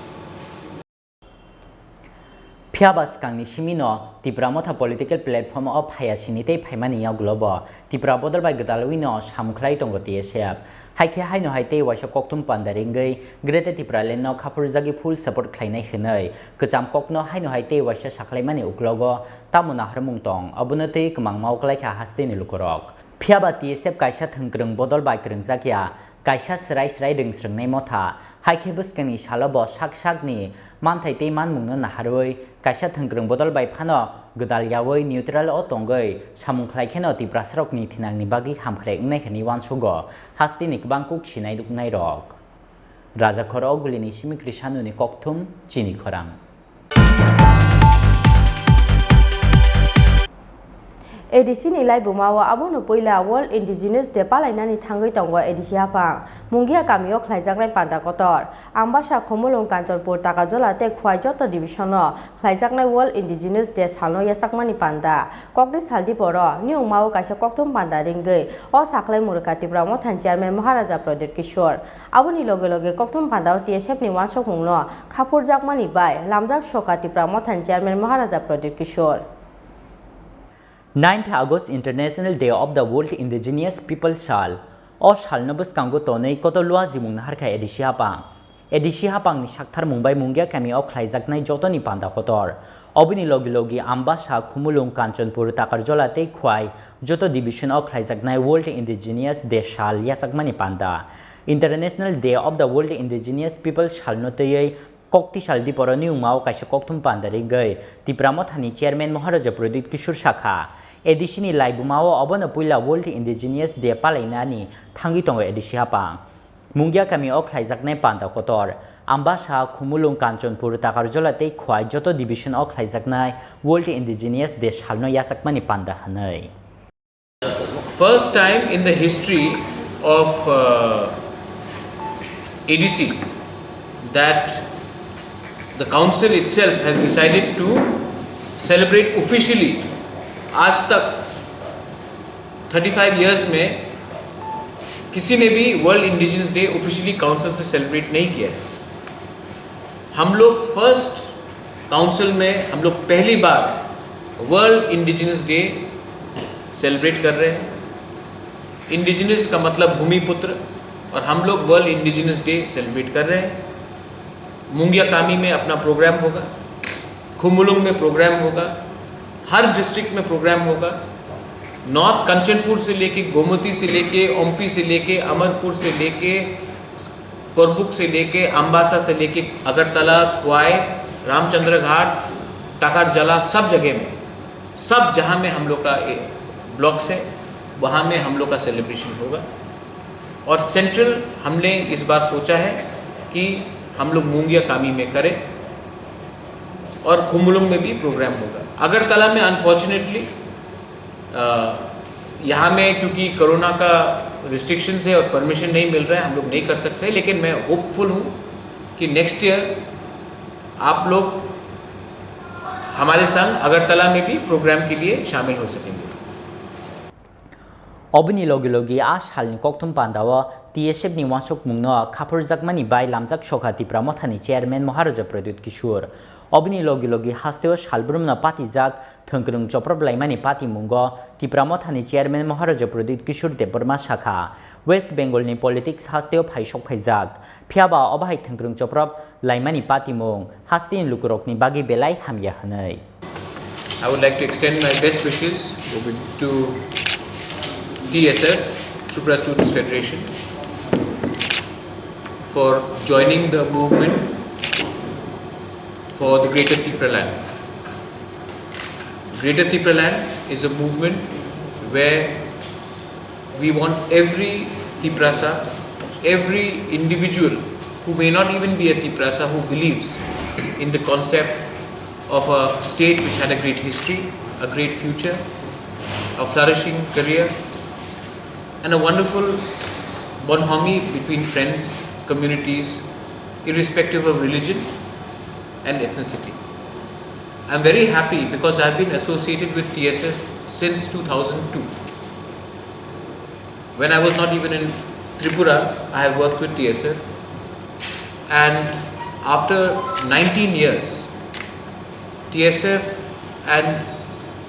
phiaba skangni simino Tripura motha political platform of hayasini tei phaimani yaw globo Tripura bodol bai gdalwino samkhlai tongo TSF haike haino haite waisa koktum pandaringai Greater Tripura leno khapurjagi full support khlainai hinai kacham kokno haino haite waisa saklaimani uklogo tamuna harmung tong abunate kmang mauklai kha hasteni lukorok phiaba TSF kaisa thengkrung bodol bai krungjakya kaisa srai ringsrungnai motha haike bwskani salobo sak-sakni manthai tei manmungno naharoi kaisa thengkrung bodol bai phano gdal yawi neutral o tongai samungkhlai kheno Tripura sarokni thinangni bagi hamkhrei ungnai khani wansugo hastini kbangkuk sinai duknai rok raja khoro gulini simi krishanuni kokthum Chini Khorang
ADC ni lai bumawa abono poila World Indigenous Day palainani thangoi tongo ADC hapang mungia kamio khlaijaknai panda kotor ambasa khomulong kanchanpur takajola te khwai joto division no khlaijaknai World Indigenous Day salno yasakmani panda kokni saldi poro niung mao kaisa kokthum panda ringai o saklai murka Tripura mothan chairman Maharaja Pradeep Kishore aboni loge loge kokthum panda TSF ni wansok mungno khapur jakmani bai lamjak soka Tripura mothan chairman Maharaja Pradeep Kishore
9th August International Day of the World Indigenous People Shal o shalno bwskango tonei koto lua jimung harkha ADC hapang ni sakthar mumbai mungia kami o khlaijaknai jotoni panda kotor obini logi ambasa khumulung kanchanpur takarjola tei khwai joto division o khlaijaknai World Indigenous Day Shal yasakmani panda International Day of the World Indigenous People Shal no tei kokti saldi poroni umao kaisa kokthum pandari gai Tripura mothani chairman Maharaja Pradeep Kishore sakha ADC ni laibumao abono puila World Indigenous Day palainani thangi tongo ADC hapang mungia kami o khlaijaknai panda kotor ambasa khumulung kanchanpur takarjola tei khwai joto division o khlaijaknai World Indigenous Day salno yasakmani panda hanai
first time in the history of ADC that the council itself has decided to celebrate officially आज तक 35 years में किसी ने भी world indigenous day officially council से celebrate नहीं किया है हम लोग फर्स्ट काउंसिल में हम लोग पहली बार वर्ल्ड इंडिजिनस डे सेलिब्रेट कर रहे हैं इंडिजिनस का मतलब भूमिपुत्र और हम लोग वर्ल्ड इंडिजिनस डे सेलिब्रेट कर रहे हैं मुंगिया कामी में अपना प्रोग्राम होगा खुमुलुंग में प्रोग्राम होगा, हर डिस्ट्रिक्ट में प्रोग्राम होगा। नॉर्थ कंचनपुर से लेके, गोमती से लेके, ओमपी से लेके, अमरपुर से लेके, कोरबुक से लेके, अम्बासा से लेके, अगरतला, खुआई, रामचंद्र घाट, टाकारजला, सब जगह में, सब जहाँ में हम लोग का ब्लॉक्स है वहाँ में हम लोग का सेलिब्रेशन होगा। और सेंट्रल हमने इस बार सोचा है कि हम लोग मूंगिया कामी में करें और खुमुलुंग में भी प्रोग्राम होगा। अगरतला में अनफॉर्चुनेटली यहाँ में क्योंकि कोरोना का रिस्ट्रिक्शंस है और परमिशन नहीं मिल रहा है, हम लोग नहीं कर सकते, लेकिन मैं होपफुल हूँ कि नेक्स्ट ईयर आप लोग हमारे संग अगरतला में भी प्रोग्राम के लिए शामिल हो सकेंगे।
Obni logi as halni koktum pandawa TSF ni wasuk mungno khapur jakmani bai lamjak sokhati pramothani chairman Maharaja Pradyut Kishore Obni logi hasteo shalbrumna pati jak thongkrung choprab laimani pati mungo tipramothani chairman Maharaja Pradyut Kishore deborma shakha West Bengal ni politics hasteo phaisok phaijak phiaba obahai thongkrung choprab laimani pati mung hastin lukurok ni bagi belai hamya hanai
I would like to extend my best wishes to TSF, Tripura Students Federation, for joining the movement for the Greater Tripura land. Greater Tripura land is a movement where we want every Triprasa, every individual who may not even be a Triprasa, who believes in the concept of a state which had a great history, a great future, a flourishing career, and a wonderful bonhomie between friends, communities, irrespective of religion and ethnicity. I am very happy because I have been associated with TSF since 2002. When I was not even in Tripura, I have worked with TSF, and after 19 years, TSF and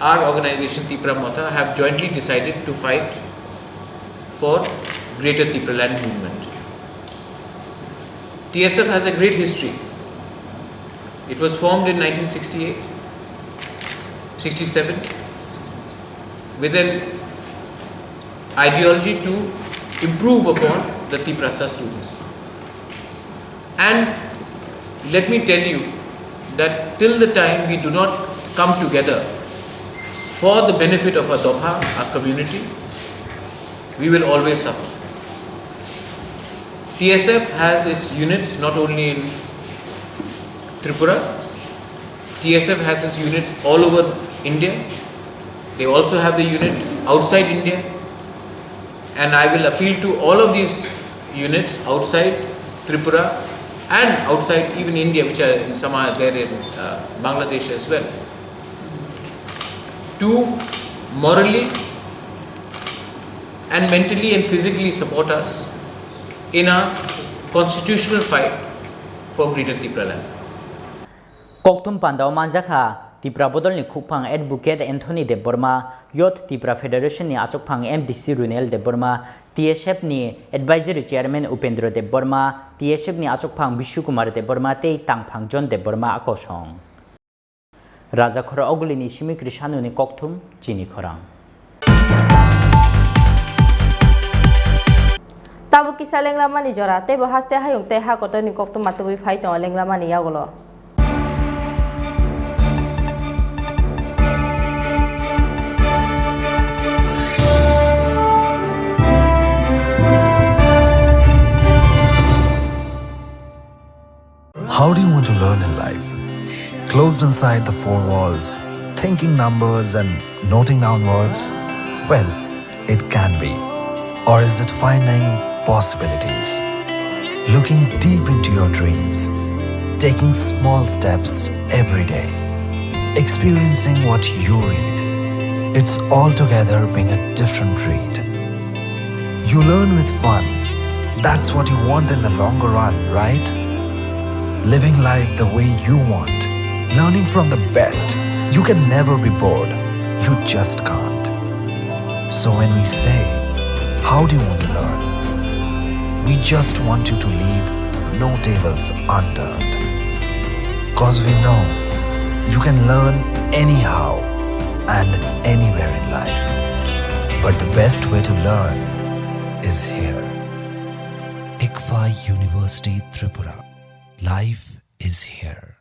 our organization Tripura Motha have jointly decided to fight for Greater Tripura land movement. TSF has a great history. It was formed in 1968, 67 with an ideology to improve upon the Triprasa students. And let me tell you that till the time we do not come together for the benefit of our Dopha, our community, we will always suffer. TSF has its units not only in Tripura, TSF has its units all over India. They also have the unit outside India, and I will appeal to all of these units outside Tripura and outside even India, which are some are there in Bangladesh as well, to morally and mentally and physically support us in our constitutional fight for Greater Tripura land.
Koktum Pandao Manjaka, Tripura Bodol ni Khupang Advocate Anthony de Burma, Youth Tripura Federation ni Achokpang MDC Runel de Burma, TSF ni Advisory Chairman Upendra de Burma, TSF ni Achokpang Bishukumar de Burma, Te Tangpang John de Burma Akosong. Raja Khora Oguli ni Shimi Krishanu ni Koktum, Chini Khorang.
Tabu kisah lenglama ni jora, te bahas te hayung te ha kotor ni koktum matubi fight on lenglama ni yagolo.
How do you want to learn in life? Closed inside the four walls, thinking numbers and noting down words? Well, it can be. Or is it finding possibilities? Looking deep into your dreams, taking small steps every day, experiencing what you read. It's all together being a different read. You learn with fun. That's what you want in the longer run, right? Living life the way you want, learning from the best. You can never be bored. You just can't. So when we say, how do you want to learn? We just want you to leave no tables unturned. Cause we know You can learn anyhow and anywhere in life. But the best way to learn is here. ICFA University Tripura. Life is here.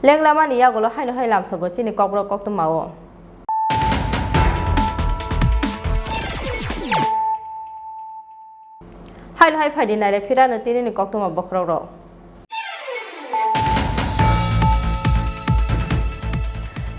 Leng lama ni ya golo hai no hai lam sobo chini kokbro kok tu mao. Hai no hai phai di nai re phira no tini ni kok tu ma bokrok ro.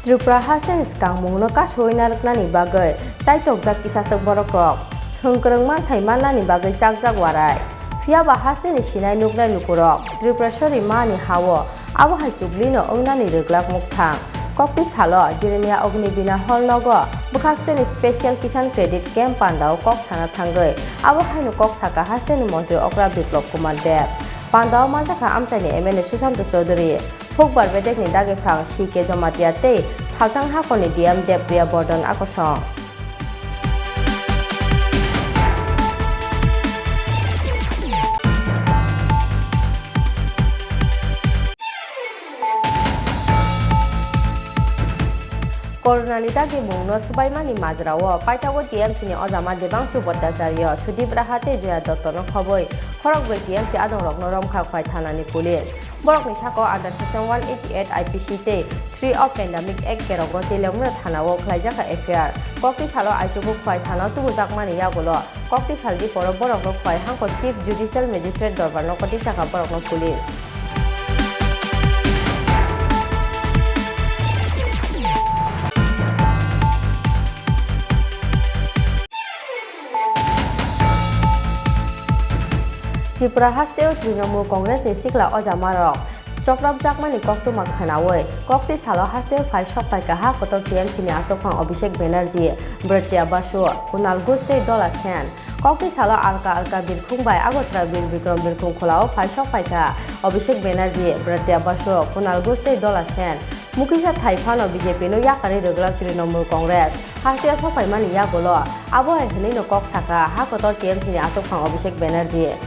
Tripura hasten skang mung no ka soi na rakna ni bagai chaitok jak kisa sak borok rok thongkrang man thai man na ni bagai jak jak warai. Fia ba hasten ni sinai nuknai lukurok Tripura sori ma ni hawo abo hai chubli no ongna ni reglak mukthang kokti salo jirenia ogni bina hol nogo bukhaste ni special kisan credit camp pandao kok sana thangai abo hai no kok saka haste ni montri okra biplop kumar dev pandao majaka amtani MLA Sushant Chaudhary phokbar bedek ni dage phang sike jomatia te saltang hakoni DM Depriya Bordon akosong Corona ni dagi mungno subai mani majrawo paitawo TMC ni ojama debangsu bhattacharya Sudip Rahate Jaya Dotto no khoboi khorok bai TMC adong rok no romkha khwai thana ni police borok ni sako under section 188 IPC te 3 of pandemic act kerogo telemra thanawo khlaijaka FIR kokti salo aichubu khwai thana tu jakmani yagolo kokti saldi poro borok no khwai hangko chief judicial magistrate dorbar no koti chaka borok no police Tripura hasteo Trinamool Congress ni sikla ojamarok choprap jakmani koktu makhanawe kokti salo hasteo phai sopai kaha kotor TMC ni achokphang Abhishek Banerjee Bhartiya Basu Kunal Guste Dola Sen kokti salo alka birkhungbai agotra bir Bikram birkhung kholao phai sopai ka Abhishek Banerjee Bhartiya Basu Kunal Guste Dola Sen Mukisa Thaifano BJP no yakari reglak Trinamool Congress hasteo sopai mani yagolo abo hai hne no kok saka ha kotor TMC ni achokphang Abhishek Banerjee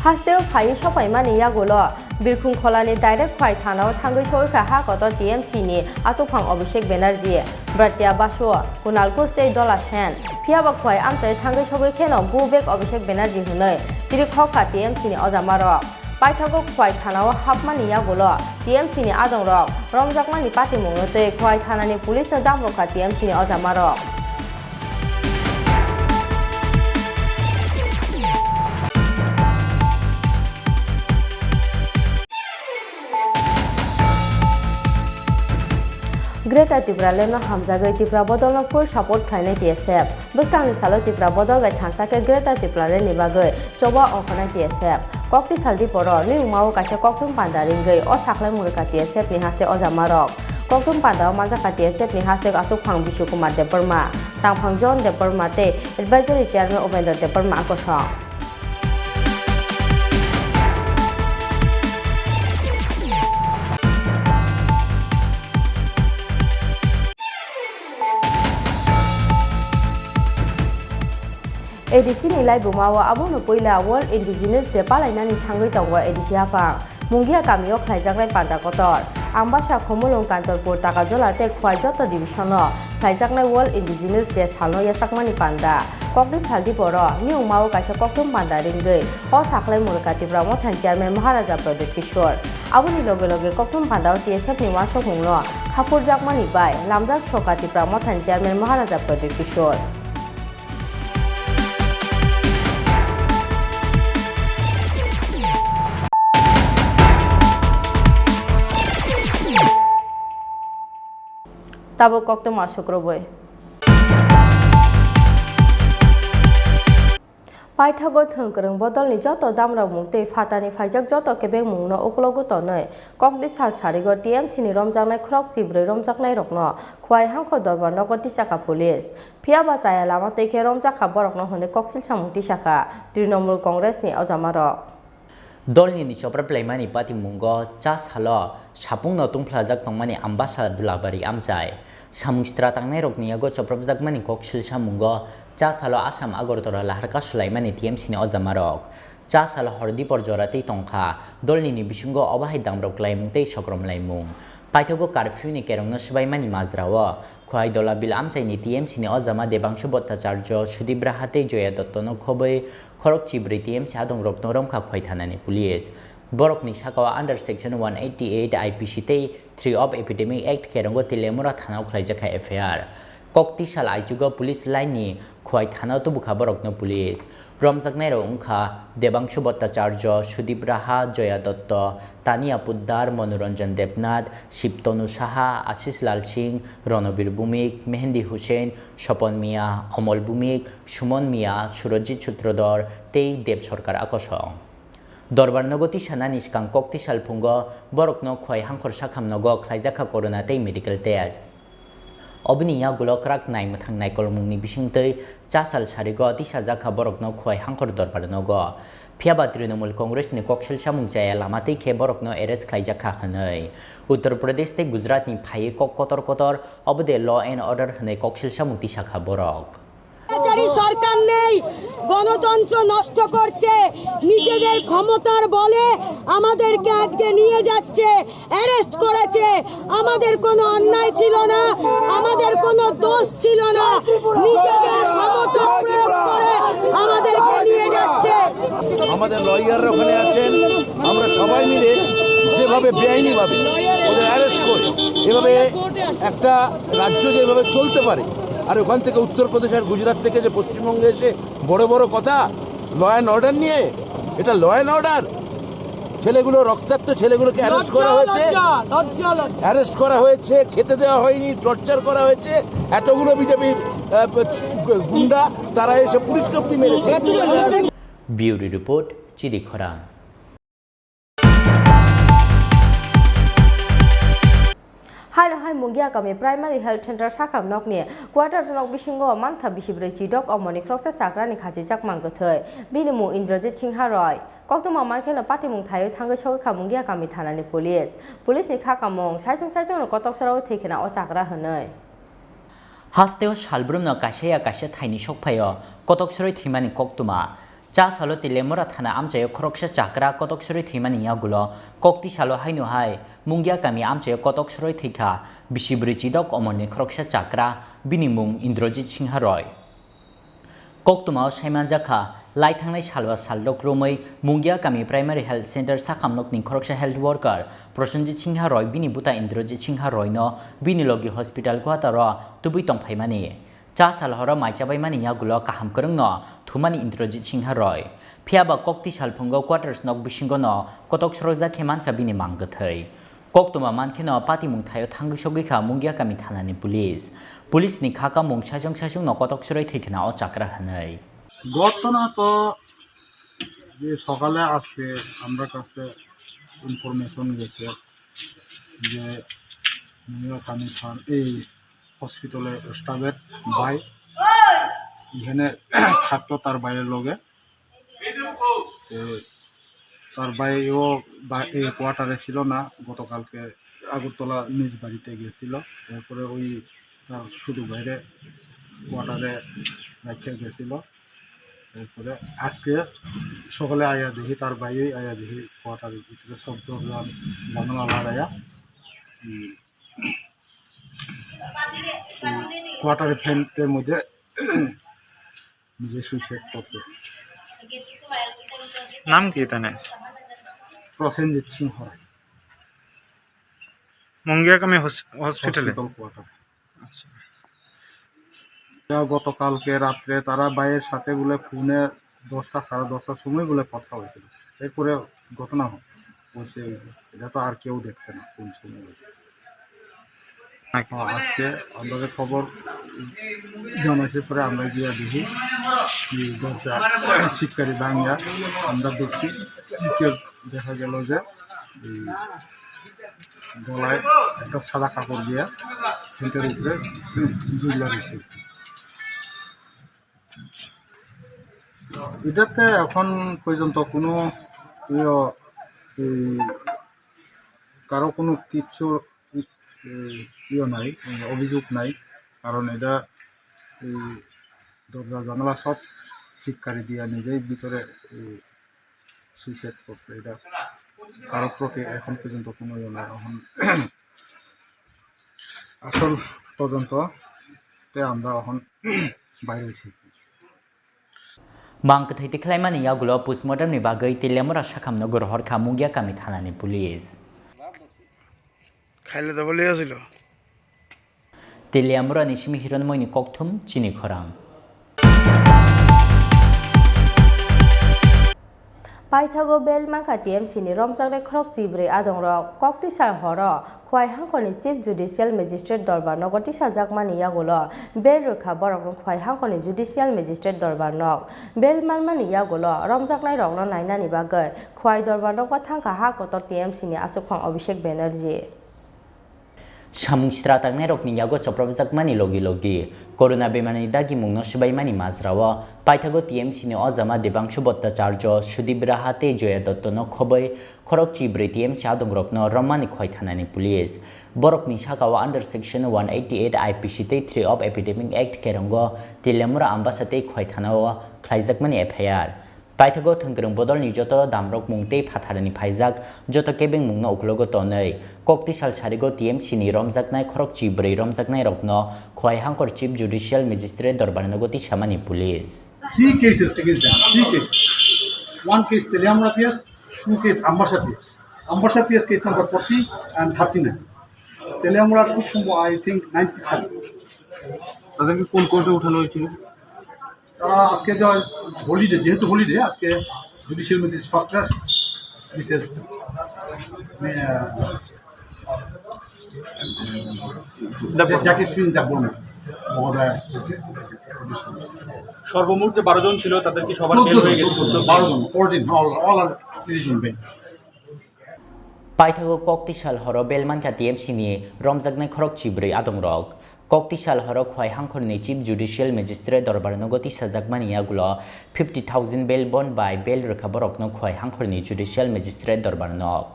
hasteo phai sopai mani yagolo birkhung kholani direct khwai thanao thangai soika ha kotor TMC ni achokphang Abhishek Banerjee Bhartiya Basu Kunal Guste Dola Sen phiaba khwai amchai thangai sobai kheno bubek Abhishek Banerjee hunai chiri khokha TMC ni ojamaro paithago khwai thanao hapmani yagolo TMC ni adong rok romjakmani pati mungnote khwai thanani police no damrokha TMC ni ojamaro Greater Tripura leno hamjagai Tripura bodol no full support khlainai TSF buskangni salo Tripura bodol bai thansake Greater Tripura le ni bagai choba ongkhonai TSF kokti saldi poro ni umao kaise koktum pandaringai o saklai murka TSF ni haste ojamarok koktum pandao manjaka TSF ni haste achokphang Bishukumar Debarma tangphang John Debarma te advisory chairman Obendra Debarma akosong ADC ni lai bumawa abono poila World Indigenous Day palainani thangai tongwa ADC hapang mungia kamio khlaijaknai panda kotor Ambasa Komulong Kantorpur Takajola te khwai joto division khaijaknai World Indigenous Day salno yasakmani panda kokdi saldi boro niung mau kaisa koktum panda ringgei o saklai murkati brahmo than chairman Maharaja Pradeep Kishore aboni loge loge koktum panda TSF ni wasok mungno khapur jakmani bai lamjak sokati brahmo than chairman Maharaja Pradeep Kishore Tabo koktum masuk roboy. Paithago thongkrong bodol ni joto damra mungte fatani faijak joto kebeng mungno oklogo tonoi kokdi sal sarigo TMC ni romjaknai khrok chibroi romjaknai rokno khwai hangko dorbar nogoti chaka police phiaba chaya lama teke romjaka borokno hone koksil samungti saka Trinamool Congress ni ojamarok
Dolni ni chopra playmani pati mungo chas halo sapung notung plazak tongmani ambasa dulabari amjai samustra tangnai rokni ago chopra jakmani koksil samungo chas halo Assam Agartala laharka sulaimani TMC ni ojamarok chas halo hordi porjorati tongkha dolni ni bisingo obahai damrok laimung tei sokrom laimung paithogo curfew ni kerongno sbaimani mazrawo khwai dola bil amchai ni TMC ni ojama debangshu bhattacharya Sudibra hate Joya Dottono khoboi khorok chibri TMC adong rok norom kha khwai thanani police borok ni sakawa under section 188 IPC tei 3 of Epidemic Act kerongo tilemura thana khlaijaka FIR kokti sal aijugo police line ni khwai thana to bukha borok no police romjaknai ro ungkha debangshu bhattacharya Sudibra ha Joya Dotto Tania Puddar Manoranjan Debnath Shiptonu Saha Ashish Lal Singh Ronobir Bumik Mehendi Hussain Shopon Mia Amol Bumik Sumon Mia Surojit Sutrodor tei Deb Sarkar akosong Dorbar nogoti sanani skang kokti salpungo borokno khwai hangkhor sakhamnogo khlaijaka corona tei medical test Obini ya gulokrak nai mathang nai kolmungni bisingtei chasal sarigo tisajaka borokno khwai hangkhor dorbar nogo phiaba Trinamool Congress ni koksil samung jaya lamatei khe borokno arrest khaijaka hanai Uttar Pradesh te Gujarat ni phai kok kotor kotor obode law and order hanai koksil samung tisakha borok
সরকার নেই গণতন্ত্র নষ্ট করছে নিজেদের ক্ষমতার বলে আমাদেরকে আজকে নিয়ে যাচ্ছে অ্যারেস্ট করেছে আমাদের কোনো অন্যায় ছিল না আমাদের কোনো দোষ ছিল না নিজেদের ক্ষমতা প্রয়োগ করে আমাদেরকে নিয়ে যাচ্ছে
আমাদের লয়াররা ওখানে আছেন আমরা সবাই মিলে যেভাবে বেআইনিভাবে ওদের অ্যারেস্ট করে এভাবে একটা রাজ্য যেভাবে চলতে পারে আর ওখান থেকে উত্তরপ্রদেশ আর গুজরাট থেকে যে পশ্চিমবঙ্গে এসে বড় বড় কথা ল অ্যান্ড অর্ডার নিয়ে এটা ল অ্যান্ড অর্ডার ছেলেগুলো রক্তাক্ত ছেলেগুলোকে অ্যারেস্ট করা হয়েছে খেতে দেওয়া হয়নি টর্চার করা হয়েছে এতগুলো বিজেপির গুন্ডা তারা এসে পুলিশকে অব্দি মেরেছে
Bureau Report Chini Khorang
Hai Mungia kami Primary Health Center sakam nokni quarter nok bisingo mantha bisibrei chidok omoni kroksa sakrani khachijak manggothoi binimu Indrajit Singha Roy koktuma mankhela patimung thayo thanggo sogkha Mungia kami thanani police ni khakamung saijong no kotok sarau thekena o chakra hanai
Hasteo shalbrum no kaisa thaini sokphayo kotok soroi thimani koktuma cha salo tilemura thana amchayo khoroksa chakra kotok soroi thimani yagulo kokti salo hainu hai Mungia kami amchayo kotok soroi thikha bisibri chidok omoni khoroksa chakra binimung Indrajit Singha Roy koktuma saimanjakha lai thangnai salwa saldok romoi Mungia kami Primary Health Center sakhamnok ni khoroksa health worker Prosenjit Singha Roy bini buta Indrajit Singha Roy no bini logi hospital ko taro tubui tongphaimani cha salhora maichabai mani yagulo kaham korongno thumani Indrajit Singha Roy phiaba kokti salphungo quarters nok bisingo no kotok soroja kheman ka bini manggothai koktuma mankheno patimung thayo thangusogui kha Mungia kami thanani police ni khaka mung sajong no kotok soroi thekena o chakra hanai
ঘটনা তো যে সকালে আজকে আমরা কাছে information গেছে যে কামি খান এই হসপিটালে স্টাফের ভাই এখানে থাকতো তার বাইরের লগে তার ভাইও এই কোয়ার্টারে ছিল না গতকালকে আগরতলা নিজ বাড়িতে গিয়েছিল তারপরে ওই তার শুধু বাইরে কোয়ার্টারে রেখে গেছিল তারপরে আজকে সকালে আয়া দেখি তার বাইরে আয়া দেখি কোয়ার্টারের ভিতরে শব্দ জানালা লাগাইয়া কোয়ার্টারে ফ্যানের মধ্যে নিজে সুইসাইড করছে।
নাম কি তানে?
প্রসেনজিৎ সিংহ
মঙ্গিয়াকামী হসপিটালে।
কোয়ার্টার। আচ্ছা, গতকালকে রাত্রে তারা ভাইয়ের সাথে বলে ফোনে 10টা সাড়ে 10টার সময় বলে কথা হয়েছিল, এরপরে ঘটনা হয়েছে। এটা তো আর কেউ দেখছে না কোন সময় হয়েছে। আজকে আমাদের খবর জানাইছে, পরে আমরা গিয়ে দেখি দরজা শিক্ষারী ভাঙ্গা আমরা দেখছি, দেখা গেল যে গলায় একটা সাদা কাপড় দিয়ে ফিল্টের উপরে জুগলা দিচ্ছে। এটাতে এখন পর্যন্ত কোনো কারো কোনো কিচ্ছু নাই, অভিযোগ নাই, কারণ এটা দরজা জানালা সব শিক্ষারী দিয়ে নিজেই ভিতরে সুইসাইড করছে। এটা কারো প্রতি এখন পর্যন্ত কোনো নাই। এখন আসল তদন্ততে আমরা এখন বাইরে হয়েছি।
Bangkathai tiklaimani yagulo postmortem ni bagai tilemura shakamno gorhor khamungya kami thanani police.
খাইলে তো বলে আসিল।
Tilemura nishimi hironmoini kokthum Chini Khorang.
Paithago bel mangka TMC ni romjakre khorok chibre adongrok kokti sar horo khwai hangkoni chief judicial magistrate dorbar nogoti sajakmani yagulo bel rokha borok khwai hangkoni judicial magistrate dorbar nog bel manmani yagulo romjaknai rokno nainani bagai khwai dorbar nog thangka ha kotor TMC ni achukhang Abhishek Banerjee.
Samung strataknai rokni yago choprobjakmani logi corona bemani dagi mungno sibaimani mazrawa paithago TMC ni ozama debangshu bhattacharya sudip rahate joya dottono khobai khorok chibre TMC adongrokno romani khoi thanani police borokni sakao under section 188 IPC 3 of epidemic act kerongo tilemura ambasate khoi thanao khlaijakmani FIR Paithago thangkrung bodol ni joto damrok mungtei phatharani phaijak joto kebeng mungno uklogo tonei kokti sal sarigo TMC ni romjaknai khorok chibrei romjaknai rokno khwai hangkor chief judicial magistrate dorbarno goti samani police.
3 cases against them. 3 cases. 1 case Teliamura case, 2 case Ambasha case. Ambasha case case number 40 and 39. Teliamura I think 97.
তাদেরকে কোন কোর্টে উঠানো হয়েছিল?
তারা আজকে যে holiday, যেহেতু holiday আজকে জুডিশিয়াল ম্যাজিস্ট্রেট ফার্স্ট ক্লাস বিশেষ
সর্বমোট যে 12 জন ছিল তাদের কি সবার বেল হয়ে গেছে?
12 জন 14 all are decision bench.
Paithago kokti sal horo belmanka TMC ni romjaknai khorok chibrei adongrok kokti sal horo khwai hangkhorni chief judicial magistrate dorbarno goti sajakmani yagulo 50,000 bail bond by bail rekha borokno khwai hangkhorni judicial magistrate dorbarnok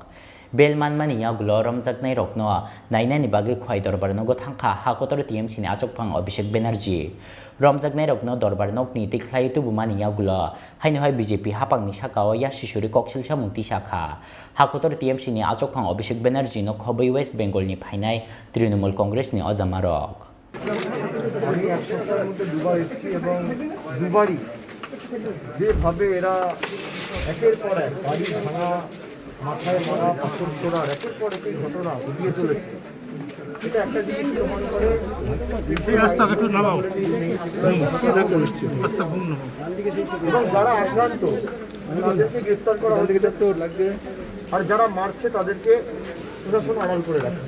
bail manmani yagulo romjaknai rokno nainani bagi khwai dorbarno go thangkha hakotor TMC ni achokphang Abhishek Banerjee romjaknai rokno dorbarnok ni tiklai tu bumani yagulo haino hai BJP hapangni sakao ya shishuri koksilsa mungti sakha hakotor TMC ni achokphang Abhishek Banerjee no khobai West Bengal ni phainai Trinamool Congress ni ojamarok
আমি এক সপ্তাহের মধ্যে দুবার এসেছি এবং দুবারই যেভাবে এরা একের পর এক বাড়ি ভাঙা মাথায় মারা পাথর ছোড়ার একের পর এক ঘটনা ঘটিয়ে চলেছে এটা একটা জিনিস প্রমাণ করে এবং যারা আক্রান্ত তাদেরকে গ্রেফতার করা লাগবে আর যারা মারছে তাদেরকে প্রশাসন আড়াল করে রাখে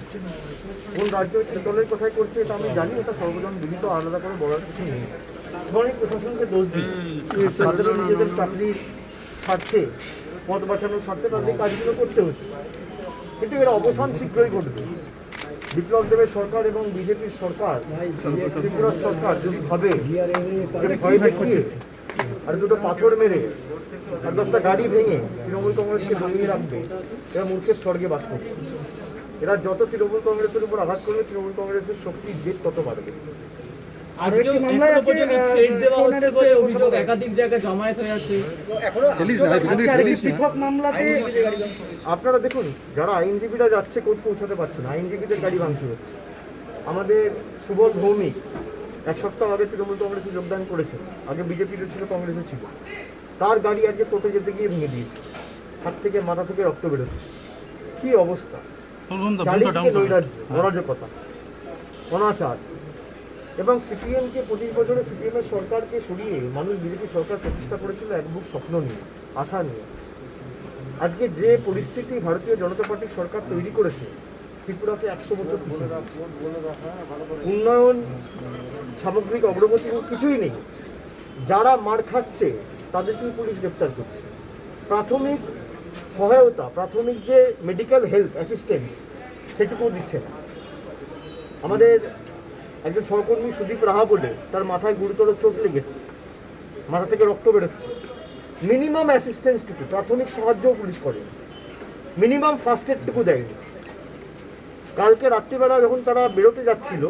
কোন রাজ্য দলের কথাই করছে এটা আমি জানি, এটা সর্বজন বিহিত আলাদা করে বলার কিছু নেই। অনেক প্রশাসনকে দোষ দিই, তাদেরও নিজেদের চাকরির স্বার্থে পদ বাঁচানোর স্বার্থে তাদের কাজগুলো করতে হচ্ছে, কিন্তু এর অবসান শীঘ্রই ঘটবে। বিপ্লব দেবের সরকার এবং বিজেপির সরকার, ত্রিপুরার সরকার যদি ভাবে ভয় দেখিয়ে আর দুটো পাথর মেরে আর 10টা গাড়ি ভেঙে তৃণমূল কংগ্রেসকে ভাঙিয়ে রাখবে, এরা মূর্খের স্বর্গে বাস করছে। এরা যত তৃণমূল কংগ্রেসের উপর আঘাত করবে তৃণমূল কংগ্রেসের শক্তির জেদ তত বাড়বে।
একাধিক জায়গায় জমায়েত হয়ে আছে।
পৃথক মামলাতে আপনারা দেখুন, যারা আইনজীবীরা যাচ্ছে কোর্ট পৌঁছাতে পারছে না, আইনজীবীদের গাড়ি ভাঙচুর হচ্ছে। আমাদের সুবল ভৌমিক 1 সপ্তাহ আগে তৃণমূল কংগ্রেসে যোগদান করেছে, আগে বিজেপিতে ছিল, কংগ্রেসে ছিল, তার গাড়ি আজকে কোর্টে যেতে গিয়ে ভেঙে দিয়েছে, হাত থেকে মাথা থেকে রক্ত বেরোচ্ছে। কি অবস্থা! চারিদিকে নৈরাজ্য, অরাজকতা, অনাচার। এবং সিপিএমকে 25 বছরে সিপিএমের সরকারকে সরিয়ে মানুষ বিজেপি সরকার প্রতিষ্ঠা করেছিল এক বুক স্বপ্ন নিয়ে, আশা নিয়ে। আজকে যে পরিস্থিতি ভারতীয় জনতা পার্টির সরকার তৈরি করেছে, ত্রিপুরাকে 100 বছর উন্নয়ন, সামগ্রিক অগ্রগতি কিছুই নেই। যারা মার খাচ্ছে তাদেরকেই পুলিশ গ্রেপ্তার করছে। প্রাথমিক সহায়তা, প্রাথমিক যে মেডিকেল হেলথ অ্যাসিস্ট্যান্স, সেটুকুও দিচ্ছে না। আমাদের একজন সহকর্মী সুদীপ রাহা বলে, তার মাথায় গুরুতর চোট লেগেছে, মাথা থেকে রক্ত বেরোচ্ছে। মিনিমাম অ্যাসিস্ট্যান্সটুকু, প্রাথমিক সাহায্যও পুলিশ করে, মিনিমাম ফার্স্ট এডটুকু দেয়নি। কালকে রাত্রিবেলা যখন তারা বেরোতে যাচ্ছিল,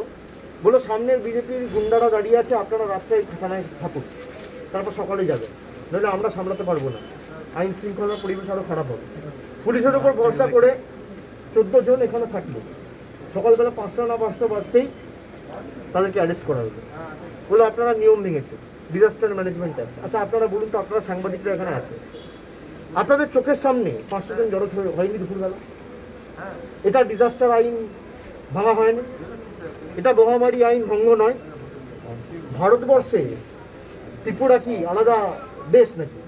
বলো সামনের বিজেপির গুন্ডারা দাঁড়িয়ে আছে, আপনারা রাস্তায় থানায় থাকুন, তারপর সকালে যাবেন, নইলে আমরা সামলাতে পারবো না, আইন শৃঙ্খলার পরিবেশ আরও খারাপ হবে। পুলিশের ওপর ভরসা করে 14 জন এখানে থাকলো, সকালবেলা 5টা না 5টা বাজতেই তাদেরকে অ্যারেস্ট করা হলো, বলে আপনারা নিয়ম ভেঙেছে, ডিজাস্টার ম্যানেজমেন্ট অ্যাক্ট। আচ্ছা আপনারা বলুন তো, আপনারা সাংবাদিকরা এখানে আছে, আপনাদের চোখের সামনে 500 জন জড়ো হয়নি দুপুরবেলা? এটা ডিজাস্টার আইন ভাঙা হয়নি? এটা মহামারী আইন ভঙ্গ নয়? ভারতবর্ষে ত্রিপুরা কি আলাদা দেশ নাকি?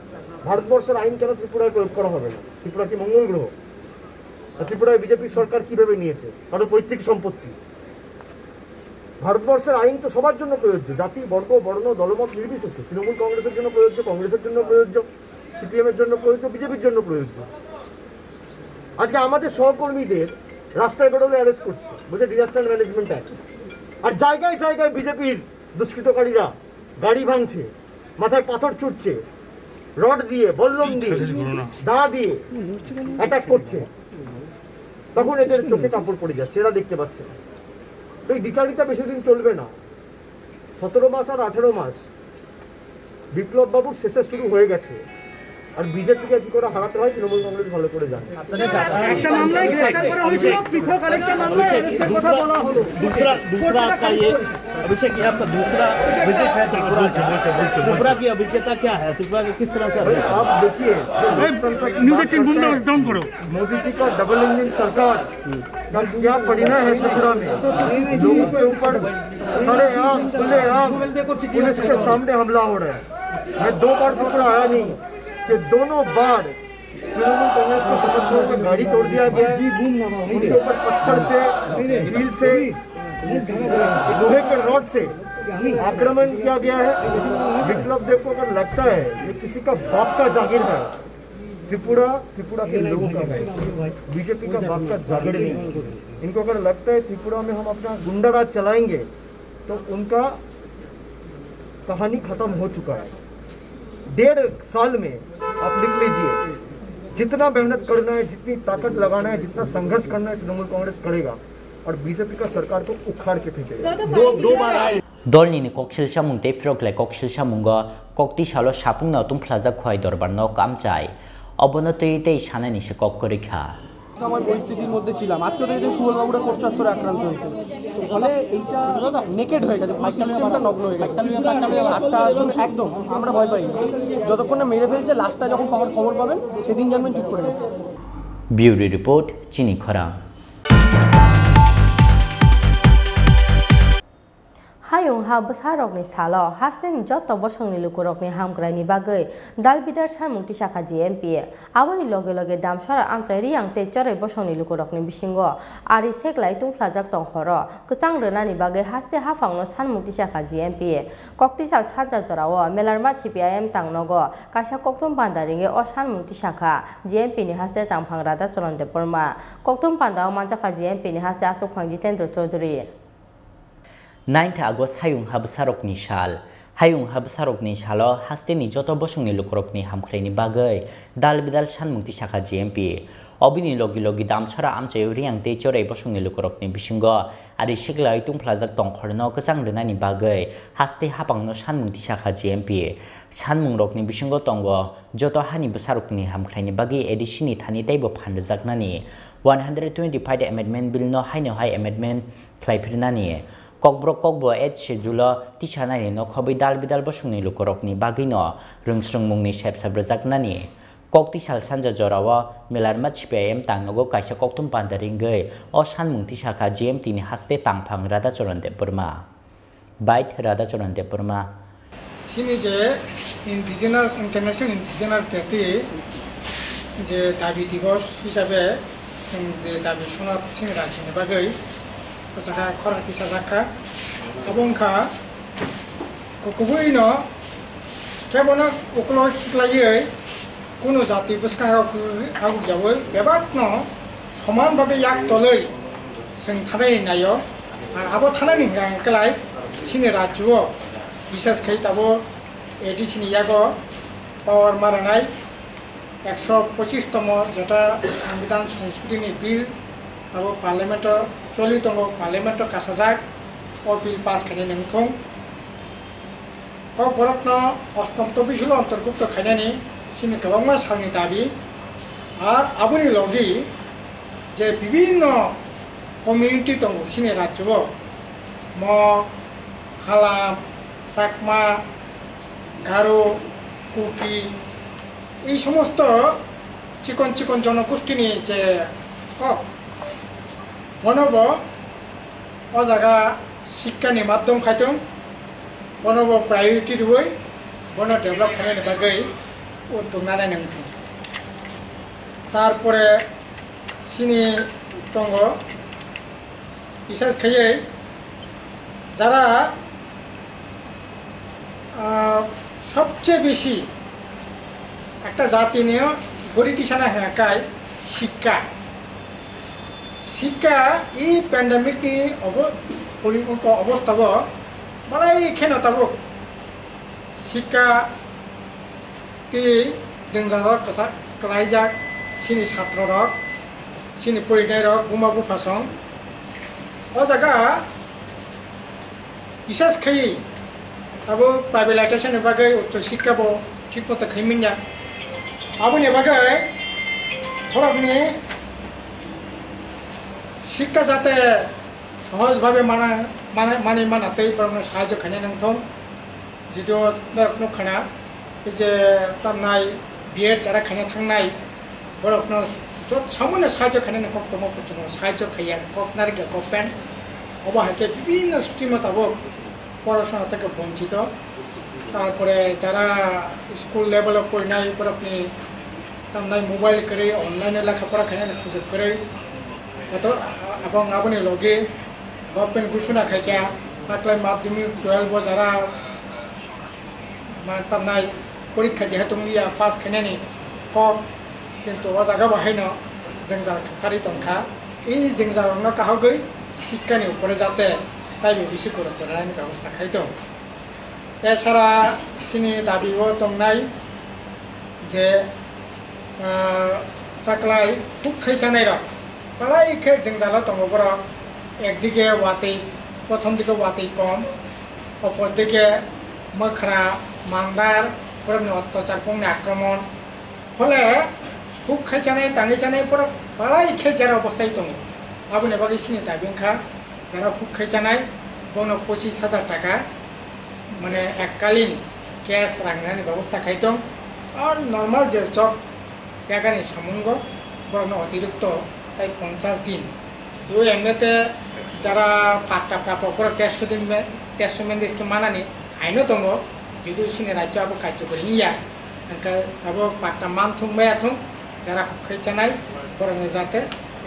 ভারতবর্ষের আইন কেন ত্রিপুরায় প্রয়োগ করা হবে না? ত্রিপুরা কি মঙ্গল গ্রহ? ত্রিপুরায় বিজেপি সরকার কিভাবে নিয়েছে? কারণ পৈতৃক সম্পত্তি। ভারতবর্ষের আইন তো সবার জন্য প্রযোজ্য, জাতি, বর্গ, বর্ণ, দলমত নির্বিশেষে। তৃণমূল কংগ্রেসের জন্য প্রযোজ্য, কংগ্রেসের জন্য প্রযোজ্য, সিপিএমের জন্য প্রযোজ্য, বিজেপির জন্য প্রযোজ্য। আজকে আমাদের সহকর্মীদের রাস্তায় বেরোলে অ্যারেস্ট করছে, বলছে ডিজাস্টার ম্যানেজমেন্ট অ্যাক্ট। আর জায়গায় জায়গায় বিজেপির দুষ্কৃতকারীরা গাড়ি ভাঙছে, মাথায় পাথর ছুটছে, রড দিয়ে, বল্লম দিয়ে, দা দিয়ে অ্যাটাক করছে। তখন এদের চোখে কাপড় পড়ে যাচ্ছে, এরা দেখতে পাচ্ছে না। তো এই বিচারিতা বেশি দিন চলবে না। 17 মাস আর 18 মাস বিপ্লব বাবুর শেষে শুরু হয়ে গেছে। আর বিজেপিকে কি করে হারাতে হয় তৃণমূল কংগ্রেস ভালো করে জানে।
একটা মামলায় গ্রেফতার করা হয়েছিল, পৃথক আরেকটা মামলায় অ্যারেস্টের কথা বলা হলো। दूसरा आपका ये अभिषेक, ये आपका दूसरा विजिट है त्रिपुरा। त्रिपुरा की अभिज्ञता क्या है? त्रिपुरा के किस तरह से
आप देखिए, मोदी जी का डबल इंजन सरकार का क्या परिणाम है त्रिपुरा में। लोगों के ऊपर सरेआम खुलेआम पुलिस के सामने हमला हो रहा है। मैं 2 बार त्रिपुरा आया नहीं कि दोनों बार तृणमूल कांग्रेस के समर्थकों को गाड़ी तोड़ दिया गया है, उनके ऊपर पत्थर से, ढील से, लोहे के रॉड से आक्रमण किया गया है। विप्लव देव को अगर लगता है ये किसी का बाप का जागीर है, त्रिपुरा के लोगों का है, बीजेपी का बाप का जागीर नहीं। इनको अगर लगता है त्रिपुरा में हम अपना गुंडा राज चलाएंगे तो उनका कहानी खत्म हो चुका है। 1.5 साल में आप लिख लीजिए, जितना मेहनत करना है, जितनी ताकत लगाना है, जितना संघर्ष करना है, तृणमूल कांग्रेस करेगा और बीजेपी का सरकार को उखाड़ के फेंकेगा। 2 बार आए
दलनि कक्सिल सामुं ते फ्रकले कक्सिल सामुंगा कक्ति सालो सापुंना तुम प्लाजा खय दरबार न कामचाय অবনতিতে সানানি সে কক করেখা
আমার পরিস্থিতির মধ্যে ছিলাম। আজকে তো দেখুন সুবলবাবুরা কোর্ট চত্বরে আক্রান্ত হয়েছে, ফলে এইটা নেকেড হয়ে গেছে, সিস্টেমটা নগ্ন হয়ে গেছে। 7টা আসন একদম আমরা ভয় পাইনি, যতক্ষণ না মেরে ফেলছে লাস্টটা যখন খবর পাবেন সেদিন জানবেন চুপ করে গেছে।
ব্যুরো রিপোর্ট চিনি খরাং।
हायुं हा बसारकनि सालो हास्टेनि जत बसंनि लुकुरकनि हामग्रानि बागै दालबिदार सानमुक्ति शाखा जिएमपि आबोनि लगे लगे दामसारा आमचाय रियां ते चरै बसंनि लुकुरकनि बिसिंगो आरि सेगलाय तुंफ्लाजाक दंखर गोचां रोनानि बागै हास्ते हाफांनो सानमुक्ति शाखा जिएमपि कक्तिसाल साजा जराव मेलारमा सिपिआइएम तांनगो कासा कक्तम बान्दारिंगे अ सानमुक्ति शाखा जिएमपिनि हास्ते तांफां रादा चलनदेव बर्मा कक्तम बान्दाव मानजाखा जिएमपिनि हास्ते आचुकफां जितेन्द्र चौधुरी
9 আগস্ট हायुं हाबसारकनि साल Hayung habsarokni salo hasteni joto bosungni lukrokni hamkhlaini bagai dal bidal sanmungti sakha GMP obini logi logi damchara amchayo riang tei chorai bosungni lukrokni bisingo ari siglai tungphlajak tongkhorno kesang rwnani bagai haste hapangno sanmungti sakha GMP sanmungrokni bisingo tongo joto hani bsarokni hamkhlaini bagi edisini thani teibo phanrejaknani 125 amendment bill no haino hai amendment khlaipirnani kokbo et schedule tisanani no khobai dal bidal bosungni lukorokni bagino rungsrungmungni sepsabrajaknani kokti sal sanja jorawa melarma chpm tangnogo kaisa koktum pandaringai o sanmung tisaka GMT ni haste tangphang rada choronde burma bait rada choronde burma
sini je indigenous international indigenous day je dabi divos hisabe je dabi sonat sing rajini bagai kota khorang tisaka abongka kokubuino kebona oklo kiklai কোনো জাতি বসকাগু আগু যাবই বেবাতনো সমানভাবে এক তলৈ जों थानाय नायो আর আবো थानायनि गांकलाय सिनि राज्य बिसेसखै दाबो एडिसिनि यागो पावर मारनाय 125 तम जेटा संविधान संशोधनी बिल दाबो पार्लियामेन्ट चलि दङ पार्लियामेन्ट कासाजाक ओ बिल पास खाने नंथं क बरतनो अष्टम तबिसल अन्तर्भुक्त खायनानि सिनि गोबां सालनि दाबि और आबुनि लगी जे विभिन्न कम्युनिटी दङ सिनि राज्य मग हालाम चाकमा गारो कुकी এই সমস্ত চিকন চিকন জনগোষ্ঠীনি যে বনব ও জায়গা শিক্ষানি মাধ্যম খাইতং বনব প্রায়োরিটি রুই বন ডেভেলপ খাইনি বাগै উদ্যোগ নানাই নংথং তারপরে সিনি দङ বিশেষ খাইয়ে যারা সবচেয়ে বেশি একটা জাতি নিয়ে গড়িটিসানা হেঁকায় শিক্ষা শিক্ষা এই প্যান্ডামিকনি অবস্থাব বালাই খেনতাব শিক্ষা जों जारक कलाइजाक सिनि छात्र रक सिनि परिनाय रक बुमा बुफासं ओ जगा विशेष खै अब प्राइवेटाइजेसन बागै उच्च शिक्षा बो ठीक मत खैमिन्या अब ने बागै थोरकनि शिक्षा जाते सहज भावे माने मानातै परनो साहाय्य खैने नंथं जिदो नरकनो खना जे तमनाय बिएड जारा खाने थांनाय बरकनो जो सामान्य साहाय्य खाने कक्तम कुतनो साहाय्य खैया ककनार के कपेन अबा हाके विभिन्न स्ट्रीम ताबो পড়াশোনা থেকে বঞ্চিত তারপরে যারা স্কুল লেভেলে পড়াই বরকনি তামনাই মোবাইল করে অনলাইনে লেখাপড়া খাইনে সুযোগ করে এবং আপনি লগে গভর্নমেন্ট ঘোষণা খাইকা তাকলাই মাধ্যমিক 12 যারা তামনাই পরীক্ষা যেহেতু নিয়া পাস খাইনানি কম কিন্তু ও জায়গা বাহাইনো जों खारि तंखा এই जों जारनो काहगै শিক্ষাनि উপরে যাতে তাই বেশি গুরুত্ব রাখনি ব্যবস্থা খাইতো এছাড়া সিনি দাবিও দंनाय যে তাকলাই খুব খাইসানাই রক বালাই খে जों जाला दङ बर একদিকে ওয়াতেই প্রথম দিকে ওয়াতেই কম অপর দিকে মখরা মান্দার পরনি অত্যাচারপূর্ণ আক্রমণ ফলে খুব খাইসানাই টাঙিসানাই পর বালাই খে যারা অবস্থায় দङ আবুনে বাগै সিনি দাবিंखा যারা খুব খাইসানাই বনো 25,000 টাকা মানে এককালীন ক্যাশ রাখনানি ব্যবস্থা খাইতং আর নরমাল যে জব এখানে সামঙ্গ বরং অতিরিক্ত তাই 50 দিন তো এমনিতে যারা পাট্টা প্রাপ্য করে 100 দিন 100 মেন দেশকে মানানি আইনো দङ যদি সিনে রাজ্য আবো কার্যকরী নিয়া আবো পাট্টা মান থংবায়াথং যারা খুব খাইসানাই বরং যাতে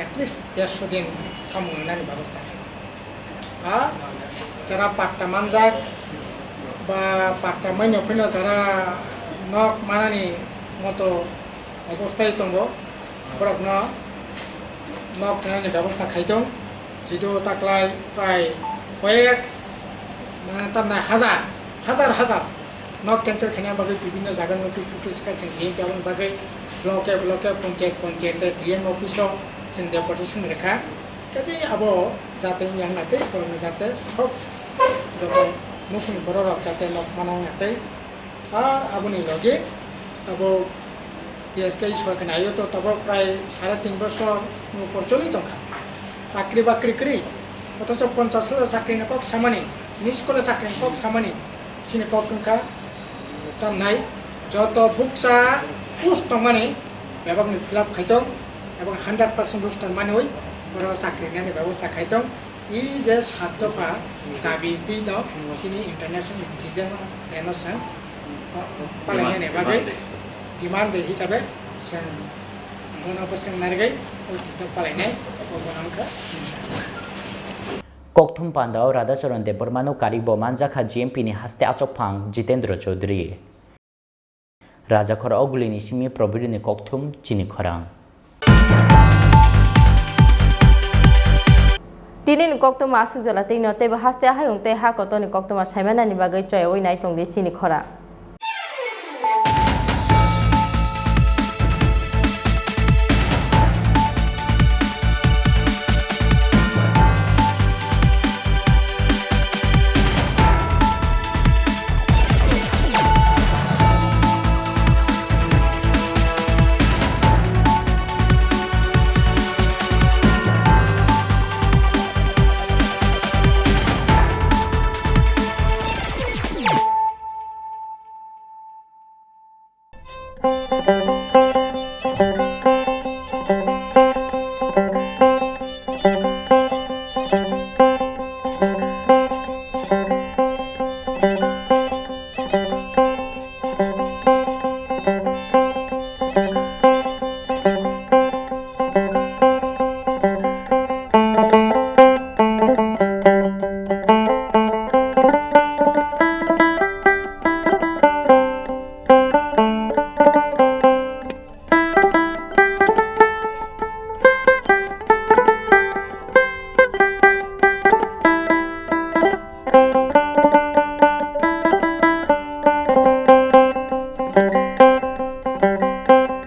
এটলিস্ট 150 দিন সামঙ্গনানি ব্যবস্থা আর যারা পাট্টা মানজাক বা পাট্টা মাইনো ফিনো যারা নক মানানি মতো অবস্থায় দङ বরকন নক মানানি ব্যবস্থা খাইতং যদিও তাকলাই প্রায় কয়েক তামনাই হাজার হাজার হাজার নক ক্যান্সার খানিয়া বাকি বিভিন্ন জায়গার নোটিশ ফুটিশ जों जिएमपि आबनि बागै ब्लके पन्चायत डिएम अफिसाव जों डेपुटेसन रेखा काजै अब जाते yang नाते बरं जाते सब जत नखुनि बररक जाते नक मानाव नाते আর आबनि लगे अब পিএসকে সরকার আইও তো তবে প্রায় 3.5 বছর উপর চলি তখা চাকরি বাকরি করি অথচ 50 হাজার চাকরি কক সামানি মিস করে চাকরি কক সামানি সিনে কক টঙ্কা তাম নাই যত বুকসা পোস্ট মানে বিভাগনি ফিল আপ খাইতং এবং 100% রুস্টার মানে ওই বড় চাকরি নেওয়ার ব্যবস্থা খাইতং এই যে সাধ্যপা দাবি পিদ সিনি ইন্টারন্যাশনাল ইন্টিজেন ডেনসন পালাইনে বাগै डिमांड हिसाबै जों गणपस्कं नारगै पालायनाय गणंखा
कक्थुम पांडाव राधाचरण देबरमानो कारिबो मानजाखा जीएमपी नि हास्ते आचकफां जितेंद्र चौधरी राजाखर अगुलिनि सिमी प्रबिरनि कक्थुम चिनी खरां
Tinin koktoma asuk jala tei no tebe haste hayung te ha kotoni koktoma saimana ni bagai choy oi nai tong de Chini Khorang